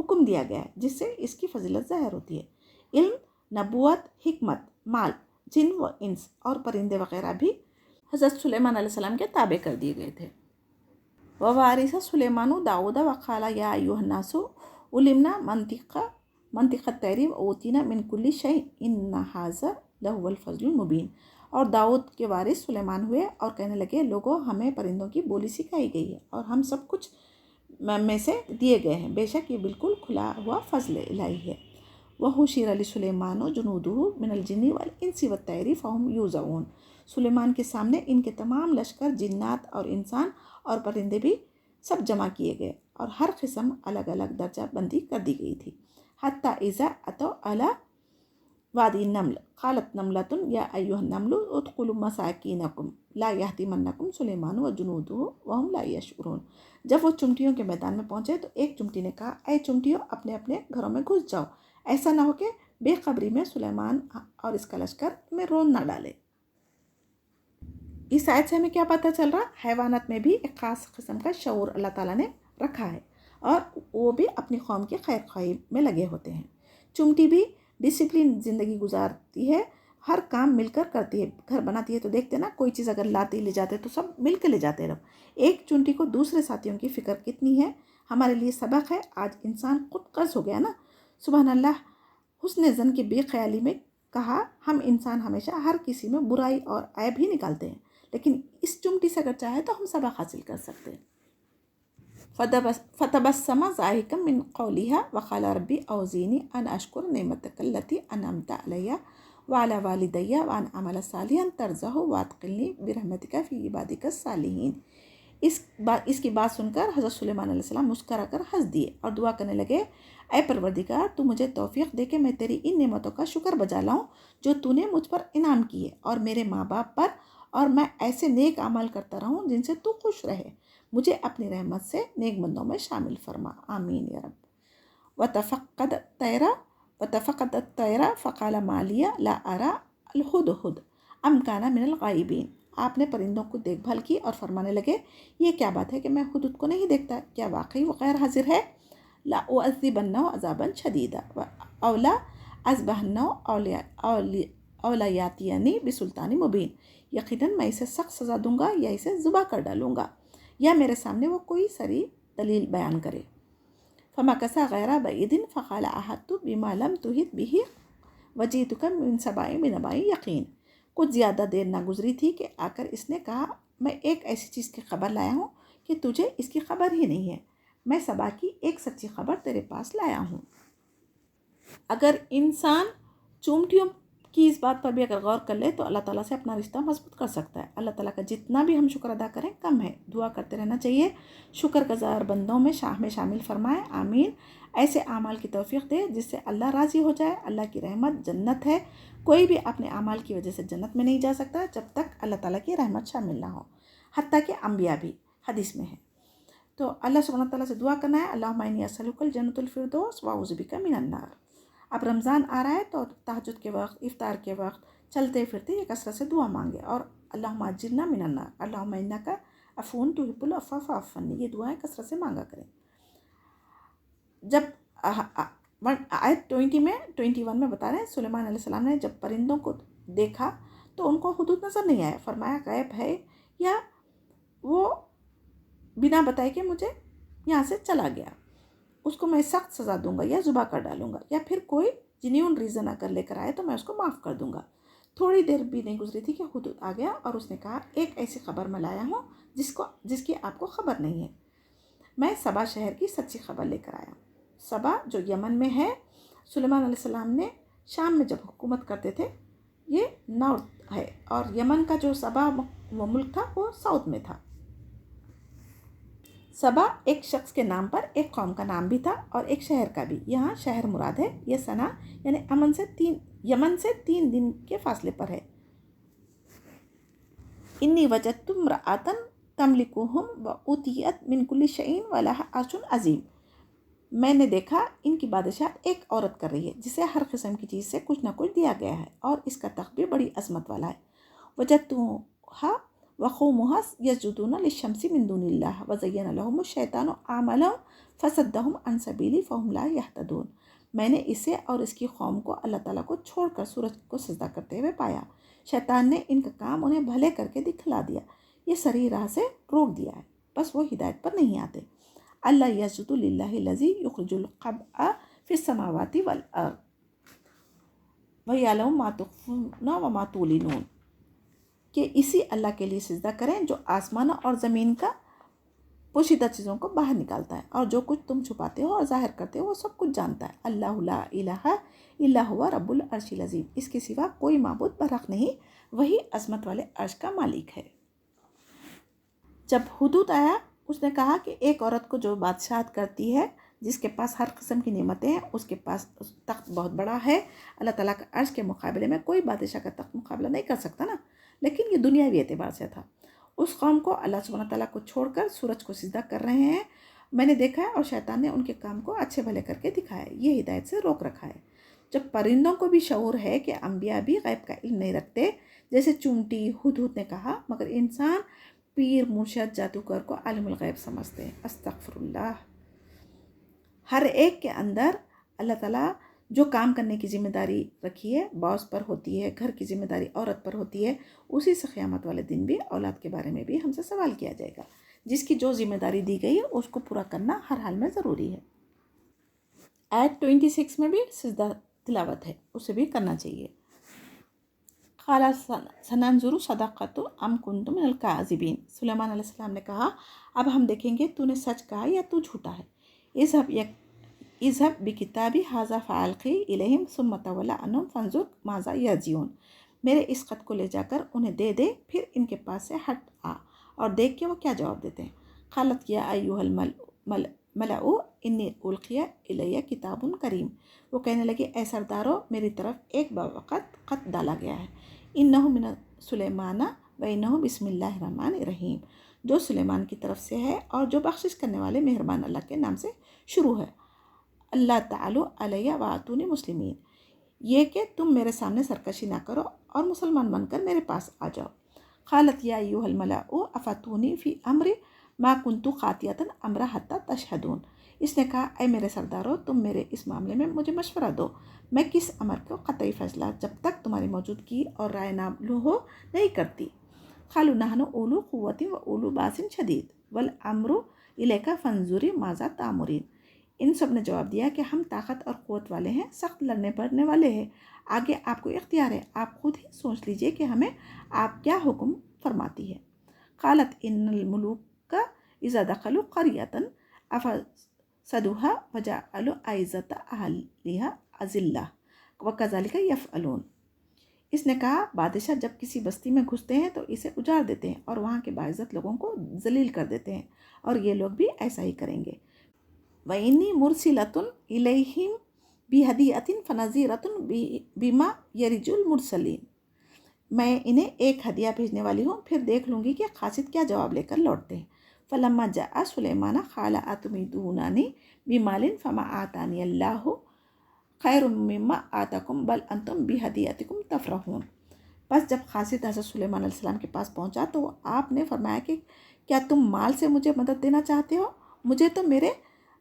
حکم دیا گیا ہے جس سے اس کی فضیلت ظاہر ہوتی ہے۔ علم، نبوت، حکمت، مال، جن و انس اور پرندے وغیرہ بھی حضرت سلیمان علیہ السلام کے تابع کر دیے گئے تھے۔ ووارث سلیمان داؤد وقال یا ایھا الناس علمنا منطق الطیر واوتینا من کل شیء ان ھذا لہو الفضل المبین۔ اور داؤد کے وارث سلیمان ہوئے اور کہنے لگے، لوگوں ہمیں پرندوں کی بولی سکھائی گئی ہے اور ہم سب کچھ میں سے دیے گئے ہیں، بے شک یہ بالکل کھلا ہوا فضل الہی ہے۔ وحشر لسلیمان جنودہ من الجن والانس والطیر فہم یوزعون۔ سلیمان کے سامنے ان کے تمام لشکر جنات اور انسان اور پرندے بھی سب جمع کیے گئے اور ہر قسم الگ الگ درجہ بندی کر دی گئی تھی۔ حتی اذا اتوا علی وادی النمل قالت نملۃ یا ایھا النمل ادخلوا مساکینکم لا یحطمنکم سلیمان وجنودہ وہم لا یشعرون۔ جب وہ چمٹیوں کے میدان میں پہنچے تو ایک چمٹی نے کہا، اے چمٹیوں اپنے اپنے گھروں میں گھس جاؤ، ایسا نہ ہو کہ بے خبری میں سلیمان اور اس کا لشکر میں رون نہ ڈالے۔ اس آیت سے ہمیں کیا پتہ چل رہا؟ حیوانات میں بھی ایک خاص قسم کا شعور اللہ تعالیٰ نے رکھا ہے اور وہ بھی اپنی قوم کی خیر خواہی میں لگے ہوتے ہیں۔ چمٹی بھی ڈسپلن زندگی گزارتی ہے، ہر کام مل کر کرتی ہے۔ گھر بناتی ہے تو دیکھتے نا، کوئی چیز اگر لاتے لے جاتے تو سب مل کے لے جاتے رہو۔ ایک چمٹی کو دوسرے ساتھیوں کی فکر کتنی ہے، ہمارے لیے سبق ہے۔ آج انسان خود غرض ہو گیا نا، سبحان اللہ۔ حسن زن کی بے خیالی میں کہا، ہم انسان ہمیشہ ہر کسی میں برائی اور عیب ہی نکالتے ہیں، لیکن اس چمٹی سے اگر چاہے تو ہم سبق حاصل کر سکتے ہیں۔ فتبسم ضاحکا من قولها وقال ربی اوزعنی ان اشکر نعمتک التی انعمت علی وعلی والدی وان اعمل صالحا ترضاه وادخلنی برحمتک فی عبادک الصالحین۔ اس کی بات سن کر حضرت سلیمان علیہ السلام مسکرا کر ہنس دیے اور دعا کرنے لگے، اے پروردگار تو مجھے توفیق دے کہ میں تیری ان نعمتوں کا شکر بجا لاؤں جو تو نے مجھ پر انعام کیے، اور میرے ماں باپ پر، اور میں ایسے نیک اعمال کرتا رہوں جن سے تو خوش رہے۔ مجھے اپنی رحمت سے نیک بندوں میں شامل فرما، آمین یا رب۔ وتفقد الطیر فقال ما لی لا اری الہدہد ام کان من الغائبین۔ آپ نے پرندوں کو دیکھ بھال کی اور فرمانے لگے، یہ کیا بات ہے کہ میں ہدہد کو نہیں دیکھتا، کیا واقعی وہ غیر حاضر ہے؟ لا اعذبنہ عذابا شدیدا او لا اذبحنہ او لا یاتینی بسلطان مبین۔ یقیناً میں اسے سخت سزا دوں گا یا اسے ذبح کر ڈالوں گا یا میرے سامنے وہ کوئی صریح دلیل بیان کرے۔ فمکث غیر بعید فقال احطت بما لم تحط به وجئتک من سبأ بنبأ یقین۔ کچھ زیادہ دیر نہ گزری تھی کہ آ کر اس نے کہا، میں ایک ایسی چیز کی خبر لایا ہوں کہ تجھے اس کی خبر ہی نہیں ہے، میں سبا کی ایک سچی خبر تیرے پاس لایا ہوں۔ اگر انسان چمٹیوں کی اس بات پر بھی اگر غور کر لے تو اللہ تعالیٰ سے اپنا رشتہ مضبوط کر سکتا ہے۔ اللہ تعالیٰ کا جتنا بھی ہم شکر ادا کریں کم ہے، دعا کرتے رہنا چاہیے، شکر گزار بندوں میں شامل فرمائے، آمین۔ ایسے اعمال کی توفیق دے جس سے اللہ راضی ہو جائے۔ اللہ کی رحمت جنت ہے، کوئی بھی اپنے اعمال کی وجہ سے جنت میں نہیں جا سکتا جب تک اللہ تعالیٰ کی رحمت شامل نہ ہو، حتیٰ کہ انبیاء بھی، حدیث میں ہے۔ تو اللہ سبحانہ تعالیٰ سے دعا کرنا ہے، اللہم انی اسألک الجنۃ الفردوس واعوذ بک من النار۔ اب رمضان آ رہا ہے تو تہجد کے وقت، افطار کے وقت، چلتے پھرتے یہ کثرت سے دعا مانگے، اور اللہم اجرنا من النار، اللہم انک عفو تحب العفو فاعف عنی، یہ دعائیں کثرت سے مانگا کریں۔ جب آیت 21 میں بتا رہے ہیں، سلیمان علیہ السلام نے جب پرندوں کو دیکھا تو ان کو ہدہد نظر نہیں آیا، فرمایا غائب ہے یا وہ بنا بتائے کہ مجھے یہاں سے چلا گیا، اس کو میں سخت سزا دوں گا یا ذبح کر ڈالوں گا، یا پھر کوئی جنیون ریزن اگر لے کر آئے تو میں اس کو معاف کر دوں گا۔ تھوڑی دیر بھی نہیں گزری تھی کہ ہدہد آ گیا اور اس نے کہا، ایک ایسی خبر میں لایا ہوں جس کی آپ کو خبر نہیں ہے، میں سبا شہر کی سچی خبر لے کر آیا ہوں۔ سبا جو یمن میں ہے، سلیمان علیہ السلام نے شام میں جب حکومت کرتے تھے، یہ نارتھ ہے، اور یمن کا جو سبا وہ ملک تھا وہ ساؤتھ میں تھا۔ سبا ایک شخص کے نام پر ایک قوم کا نام بھی تھا اور ایک شہر کا بھی، یہاں شہر مراد ہے، یہ سنا یعنی یمن سے 3 دن کے فاصلے پر ہے۔ انی وجدت امرأۃ تملکہم وأوتیت من کل شیء ولہا عرش عظیم۔ میں نے دیکھا ان کی بادشاہت ایک عورت کر رہی ہے جسے ہر قسم کی چیز سے کچھ نہ کچھ دیا گیا ہے، اور اس کا تخت بھی بڑی عظمت والا ہے۔ وجدتہا وقومها يسجدون للشمس من دون الله وزين لهم الشيطان أعمالهم فصدهم عن سبيلي فهم لا يهتدون. میں نے اسے اور اس کی قوم کو اللہ تعالیٰ کو چھوڑ کر سورج کو سجدہ کرتے ہوئے پایا، شیطان نے ان کا کام انہیں بھلے کر کے دکھلا دیا، یہ صحیح راہ سے روک دیا ہے، بس وہ ہدایت پر نہیں آتے۔ اللہ یسجد للہ الذی یخرج الخبء فی السماوات والارض ویعلم ما تخفون وما تعلنون، کہ اسی اللہ کے لیے سجدہ کریں جو آسمانوں اور زمین کا پوشیدہ چیزوں کو باہر نکالتا ہے، اور جو کچھ تم چھپاتے ہو اور ظاہر کرتے ہو وہ سب کچھ جانتا ہے۔ اللہ لا الہ الا ہوا رب العرش العظیم، اس کے سوا کوئی معبود برحق نہیں، وہی عظمت والے عرش کا مالک ہے۔ جب حدود آیا، اس نے کہا کہ ایک عورت کو جو بادشاہت کرتی ہے، جس کے پاس ہر قسم کی نعمتیں ہیں، اس کے پاس تخت بہت بڑا ہے، اللہ تعالیٰ کا عرش کے مقابلے میں کوئی بادشاہ کا تخت مقابلہ نہیں کر سکتا نا، لیکن یہ دنیاوی اعتبار سے تھا۔ اس قوم کو اللہ سبحانہ تعالیٰ کو چھوڑ کر سورج کو سجدہ کر رہے ہیں، میں نے دیکھا ہے، اور شیطان نے ان کے کام کو اچھے بھلے کر کے دکھایا ہے، یہ ہدایت سے روک رکھا ہے۔ جب پرندوں کو بھی شعور ہے کہ انبیاء بھی غیب کا علم نہیں رکھتے، جیسے چونٹی ہدہد نے کہا، مگر انسان پیر مرشد جادوگر کو عالم الغیب سمجھتے ہیں۔ استغفر اللہ۔ ہر ایک کے اندر اللہ تعالیٰ جو کام کرنے کی ذمہ داری رکھی ہے باس پر ہوتی ہے، گھر کی ذمہ داری عورت پر ہوتی ہے، اسی سے قیامت والے دن بھی اولاد کے بارے میں بھی ہم سے سوال کیا جائے گا۔ جس کی جو ذمہ داری دی گئی ہے اس کو پورا کرنا ہر حال میں ضروری ہے۔ آیت 26 میں بھی سجدہ تلاوت ہے، اسے بھی کرنا چاہیے۔ قال سننظر صدقت ام کنت من الکاذبین، سلیمان علیہ السلام نے کہا اب ہم دیکھیں گے تو نے سچ کہا یا تو جھوٹا ہے۔ اذهب بکتابی ھذا فالقی الیہم ثم تولی عنہم فانظر ماذا یرجعون، میرے اس خط کو لے جا کر انہیں دے دے، پھر ان کے پاس سے ہٹ آ اور دیکھ کے وہ کیا جواب دیتے ہیں۔ قالت یا ایھا الملأ انی القی الی کتاب کریم، وہ کہنے لگے اے سردارو میری طرف ایک بوقت خط ڈالا گیا ہے، انہ من سلیمان و انہ بسم اللہ الرحمن الرحیم، جو سلیمان کی طرف سے ہے اور جو بخشش کرنے والے مہربان اللہ کے نام سے شروع ہے۔ اللہ تعالی علیہ واتونی مسلمین، یہ کہ تم میرے سامنے سرکشی نہ کرو اور مسلمان بن کر میرے پاس آ جاؤ۔ قالت یا ایھا الملأ افتونی فی امر ما کنت قاطعۃ امرا حتی تشہدون، اس نے کہا اے میرے سردارو تم میرے اس معاملے میں مجھے مشورہ دو، میں کس امر کو قطعی فیصلہ جب تک تمہاری موجودگی اور رائے نہ ہو نہیں کرتی۔ قالوا نحن اولو قوۃ و اولو باس شدید والامر الیک فانظری ماذا تأمرین، ان سب نے جواب دیا کہ ہم طاقت اور قوت والے ہیں، سخت لڑنے پڑنے والے ہیں، آگے آپ کو اختیار ہے، آپ خود ہی سوچ لیجئے کہ ہمیں آپ کیا حکم فرماتی ہے۔ قالت ان الملوک اذا دخلوا قریۃ افسدوها وجعلوا اعزۃ اہلها اذلہ وکذلک یفعلون، اس نے کہا بادشاہ جب کسی بستی میں گھستے ہیں تو اسے اجاڑ دیتے ہیں اور وہاں کے باعزت لوگوں کو ذلیل کر دیتے ہیں، اور یہ لوگ بھی ایسا ہی کریں گے۔ وَإِنِّي مُرْسِلَةٌ إِلَيْهِمْ بِهَدِيَّةٍ فَنَذِيرَةٌ بِمَا يَرْجُو الْمُرْسَلِينَ، میں انہیں ایک ہدیہ بھیجنے والی ہوں، پھر دیکھ لوں گی کہ قاصد کیا جواب لے کر لوٹتے ہیں۔ فَلَمَّا جَاءَ سُلَيْمَانَ قَالَ أَتُمِدُونَنِي بِمَالٍ فَمَا آتَانِيَ اللَّهُ خَيْرٌ مِّمَّا آتَاكُمْ بَلْ أَنْتُمْ بِهَدِيَّتِكُمْ تَفْرَحُونَ، بس جب قاصد حضرت سلیمان علیہ السلام کے پاس پہنچا تو آپ نے فرمایا کہ کیا تم مال سے مجھے مدد دینا چاہتے ہو؟ مجھے تو میرے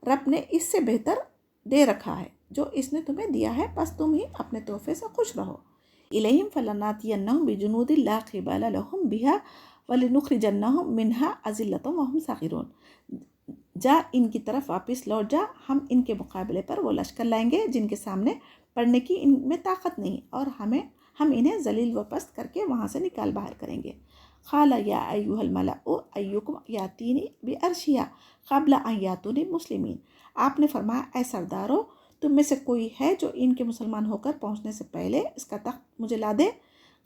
رب نے اس سے بہتر دے رکھا ہے جو اس نے تمہیں دیا ہے، بس تم ہی اپنے تحفے سے خوش رہو۔ الیہم فلناتینہم بجنود لا قبال لہم بہا ولنخرجنہم منہا اذلۃ وہم صاغرون، جا ان کی طرف واپس لوٹ جا، ہم ان کے مقابلے پر وہ لشکر لائیں گے جن کے سامنے پڑھنے کی ان میں طاقت نہیں، اور ہم انہیں ذلیل و پست کر کے وہاں سے نکال باہر کریں گے۔ قال یا ایھا الملأ ایکم یاتینی بعرشھا قبل ان یاتونی مسلمین، آپ نے فرمایا اے سردارو تم میں سے کوئی ہے جو ان کے مسلمان ہو کر پہنچنے سے پہلے اس کا تخت مجھے لا دے۔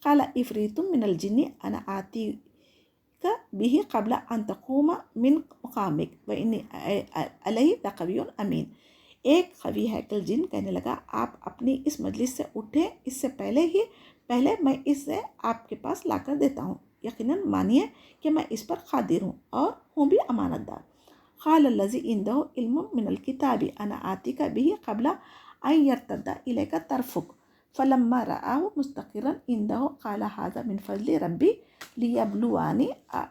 قال عفریت من الجن انا آتیک بہ قبل ان تقوم من مقامک وانی علیہ لقوی امین، ایک قوی ہیکل جن کہنے لگا آپ اپنی اس مجلس سے اٹھیں اس سے پہلے میں اسے آپ کے پاس لا کر دیتا ہوں، یقیناً مانیے کہ میں اس پر قادر ہوں اور ہوں بھی امانت دار۔ قال الذی عنده علم من الکتاب انا آتیک بہ قبل ان یرتد الیک طرفک فلما رآه مستقرا عنده قال هذا من فضل ربي ليبلوني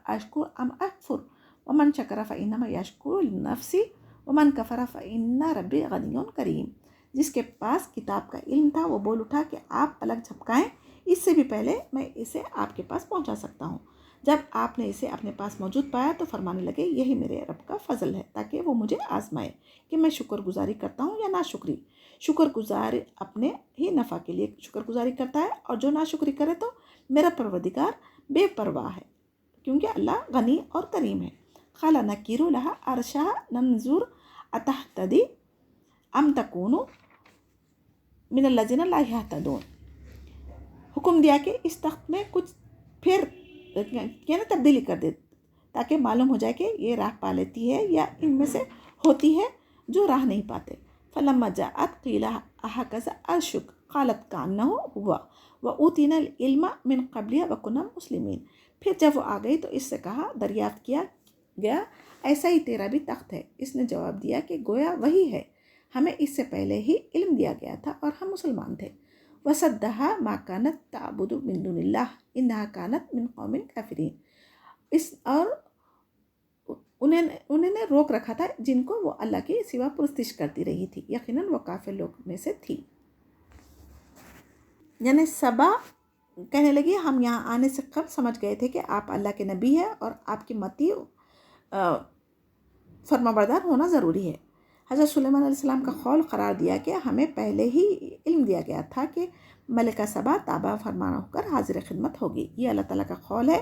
أشكر أم أكفر ومن شكر فإنما يشكر لنفسه ومن كفر فإن ربي غني كريم۔ جس کے پاس کتاب کا علم تھا وہ بول اٹھا کہ آپ پلک جھپکائیں، اس سے بھی پہلے میں اسے آپ کے پاس پہنچا سکتا ہوں۔ جب آپ نے اسے اپنے پاس موجود پایا تو فرمانے لگے یہی میرے رب کا فضل ہے تاکہ وہ مجھے آزمائے کہ میں شکر گزاری کرتا ہوں یا ناشکری۔ شکر گزار اپنے ہی نفع کے لیے شکر گزاری کرتا ہے، اور جو ناشکری کرے تو میرا پروردگار بے پرواہ ہے، کیونکہ اللہ غنی اور کریم ہے۔ قال نکیر لها عرشها ننظر اتهتدی ام تکون من الذین لا یهتدون۔ حکم دیا کہ اس تخت میں کچھ پھر یعنی تبدیلی کر دے تاکہ معلوم ہو جائے کہ یہ راہ پا لیتی ہے یا ان میں سے ہوتی ہے جو راہ نہیں پاتے۔ فلما جاءت قیل اهكذا عرشک قالت کانه هو واوتینا العلم من قبل وكنا مسلمین۔ پھر جب وہ آ گئی تو اس سے کہا دریافت کیا گیا ایسا ہی تیرا بھی تخت ہے۔ اس نے جواب دیا کہ گویا وہی ہے، ہمیں اس سے پہلے ہی علم دیا گیا تھا اور ہم مسلمان تھے۔ وَصَدَّهَا مَا كَانَتْ تَعْبُدُ مِن دُونِ اللَّهِ إِنَّهَا كَانَتْ مِن قَوْمٍ كَافِرِينَ۔ اس اور انہیں نے روک رکھا تھا جن کو وہ اللہ کے سوا پرستش کرتی رہی تھی، یقیناً وہ کافر لوگ میں سے تھی۔ یعنی سبا کہنے لگی ہم یہاں آنے سے قبل سمجھ گئے تھے کہ آپ اللہ کے نبی ہیں اور آپ کی متی فرما بردار ہونا ضروری ہے۔ حضرت سلیمان علیہ السلام کا قول قرار دیا کہ ہمیں پہلے ہی علم دیا گیا تھا کہ ملکہ سبا تابع فرمانہ ہو کر حاضر خدمت ہوگی۔ یہ اللہ تعالیٰ کا قول ہے،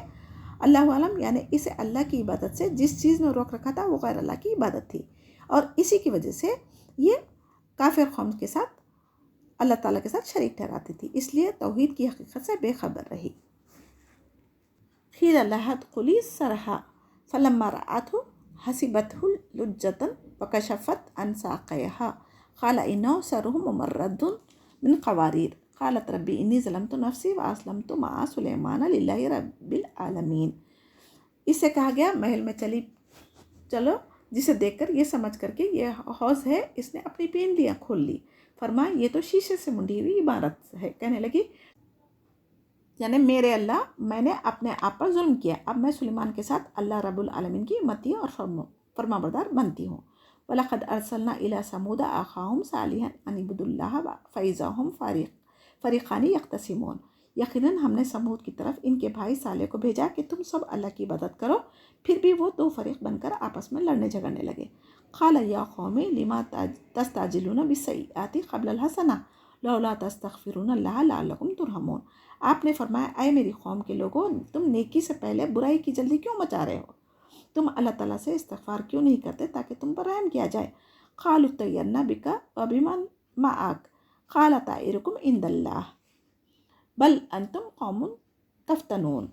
اللہ عالم، یعنی اسے اللہ کی عبادت سے جس چیز نے روک رکھا تھا وہ غیر اللہ کی عبادت تھی، اور اسی کی وجہ سے یہ کافر قوم کے ساتھ اللہ تعالیٰ کے ساتھ شریک ٹھہراتی تھی، اس لیے توحید کی حقیقت سے بے خبر رہی۔ قیل لها ادخلی الصرح فلما رأته حسبته لجة وكشفت عن ساقيها قال إنه سرح ممرد من قوارير قالت ربي إني ظلمت نفسي وأسلمت مع سليمان لله رب العالمين۔ اس سے کہا گیا محل میں چلو، جسے دیکھ کر یہ سمجھ کر کے یہ حوض ہے، اس نے اپنی پینڈلیاں کھول لی۔ فرمایا یہ تو شیشے سے منڈی ہوئی عمارت ہے۔ کہنے لگی یعنی میرے اللہ، میں نے اپنے آپ پر ظلم کیا، اب میں سلیمان کے ساتھ اللہ رب العالمین کی متی اور فرما بردار بنتی ہوں۔ وَلَقَدْ أَرْسَلْنَا إِلَى ثَمُودَ أَخَاهُمْ صَالِحًا أَنِ اعْبُدُوا اللَّهَ فَإِذَا هُمْ فَرِيقَانِ يَخْتَصِمُونَ۔ یقیناً ہم نے سمود کی طرف ان کے بھائی صالح کو بھیجا کہ تم سب اللہ کی عبادت کرو، پھر بھی وہ دو فریق بن کر آپس میں لڑنے جھگڑنے لگے۔ قَالَ يَا قَوْمِ لِمَ تَسْتَعْجِلُونَ بِالسَّيِّئَاتِ قَبْلَ الْحَسَنَةِ لَوْلَا تَسْتَغْفِرُونَ اللَّهَ لَعَلَّكُمْ تُرْحَمُونَ۔ آپ نے فرمایا اے میری قوم کے لوگوں، تم نیکی سے پہلے برائی کی جلدی کیوں مچا رہے ہو؟ تم اللہ تعالیٰ سے استغفار کیوں نہیں کرتے تاکہ تم پر رحم کیا جائے؟ قالوا اطَّيَّرْنَا بِكَ وَبِمَن مَعَكَ قَالَ طَائِرُكُمْ عِندَ اللَّهِ بَلْ أَنْتُمْ قَوْمٌ تَفْتَنُونَ۔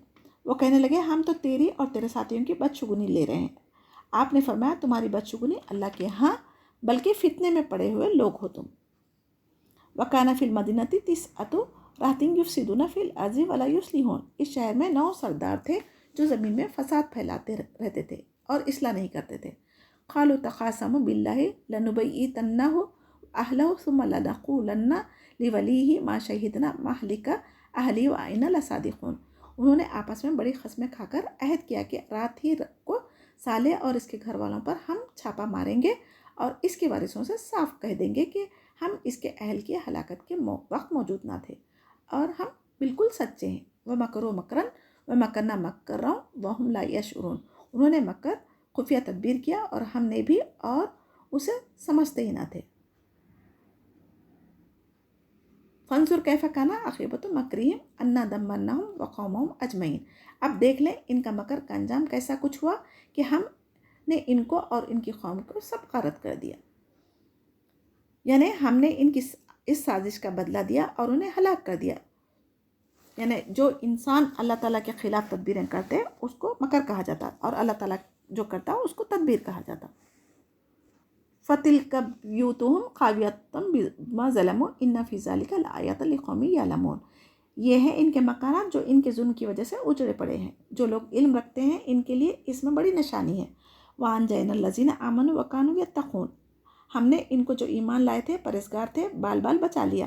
وہ کہنے لگے ہم تو تیری اور تیرے ساتھیوں کی بدشگونی لے رہے ہیں۔ آپ نے فرمایا تمہاری بدشگونی اللہ کے ہاں، بلکہ فتنے میں پڑے ہوئے لوگ ہو تم۔ وَكَانَ فِي الْمَدِينَةِ تِسْعَةُ رَهْطٍ يُفْسِدُونَ فِي الْأَرْضِ وَلَا يُصْلِحُونَ۔ اس شہر میں 9 سردار تھے جو زمین میں فساد پھیلاتے رہتے تھے اور اصلاح نہیں کرتے تھے۔ قالوا تقاسموا بالله لنبيتنه أهله ثم لنقولن لوليه ما شهدنا مهلك أهله وإنا لصادقون۔ انہوں نے آپس میں بڑی قسمیں کھا کر عہد کیا کہ رات ہی کو صالح اور اس کے گھر والوں پر ہم چھاپا ماریں گے اور اس کے وارثوں سے صاف کہہ دیں گے کہ ہم اس کے اہل کی ہلاکت کے وقت موجود نہ تھے اور ہم بالکل سچے ہیں۔ وَمَكَرُوا مَكْرًا وَمَكَرْنَا مَكْرًا وَهُمْ لَا يَشْعُرُونَ۔ انہوں نے مکر خفیہ تدبیر کیا اور ہم نے بھی، اور اسے سمجھتے ہی نہ تھے۔ فَانْظُرْ كَيْفَ كَانَ عَاقِبَةُ مَكْرِهِمْ أَنَّا دَمَّرْنَاهُمْ وَقَوْمَهُمْ أَجْمَعِينَ۔ اب دیکھ لیں ان کا مکر کا انجام کیسا کچھ ہوا کہ ہم نے ان کو اور ان کی قوم کو سب غارت کر دیا، یعنی ہم نے ان کی اس سازش کا بدلہ دیا اور انہیں ہلاک کر دیا۔ یعنی جو انسان اللہ تعالیٰ کے خلاف تدبیریں کرتے اس کو مکر کہا جاتا، اور اللہ تعالیٰ جو کرتا اس کو تدبیر کہا جاتا۔ فَتِلْكَ بُيُوتُهُمْ خَاوِيَةً بِمَا ظَلَمُوا إِنَّ فِي ذَلِكَ لَآيَةً لِقَوْمٍ يَعْلَمُونَ۔ یہ ہیں ان کے مکانات جو ان کے ظلم کی وجہ سے اجڑے پڑے ہیں، جو لوگ علم رکھتے ہیں ان کے لیے اس میں بڑی نشانی ہے۔ وَأَنْجَيْنَا الَّذِينَ آمَنُوا وَكَانُوا يَتَّقُونَ۔ ہم نے ان کو جو ایمان لائے تھے، پرہیزگار تھے، بال بچا لیا،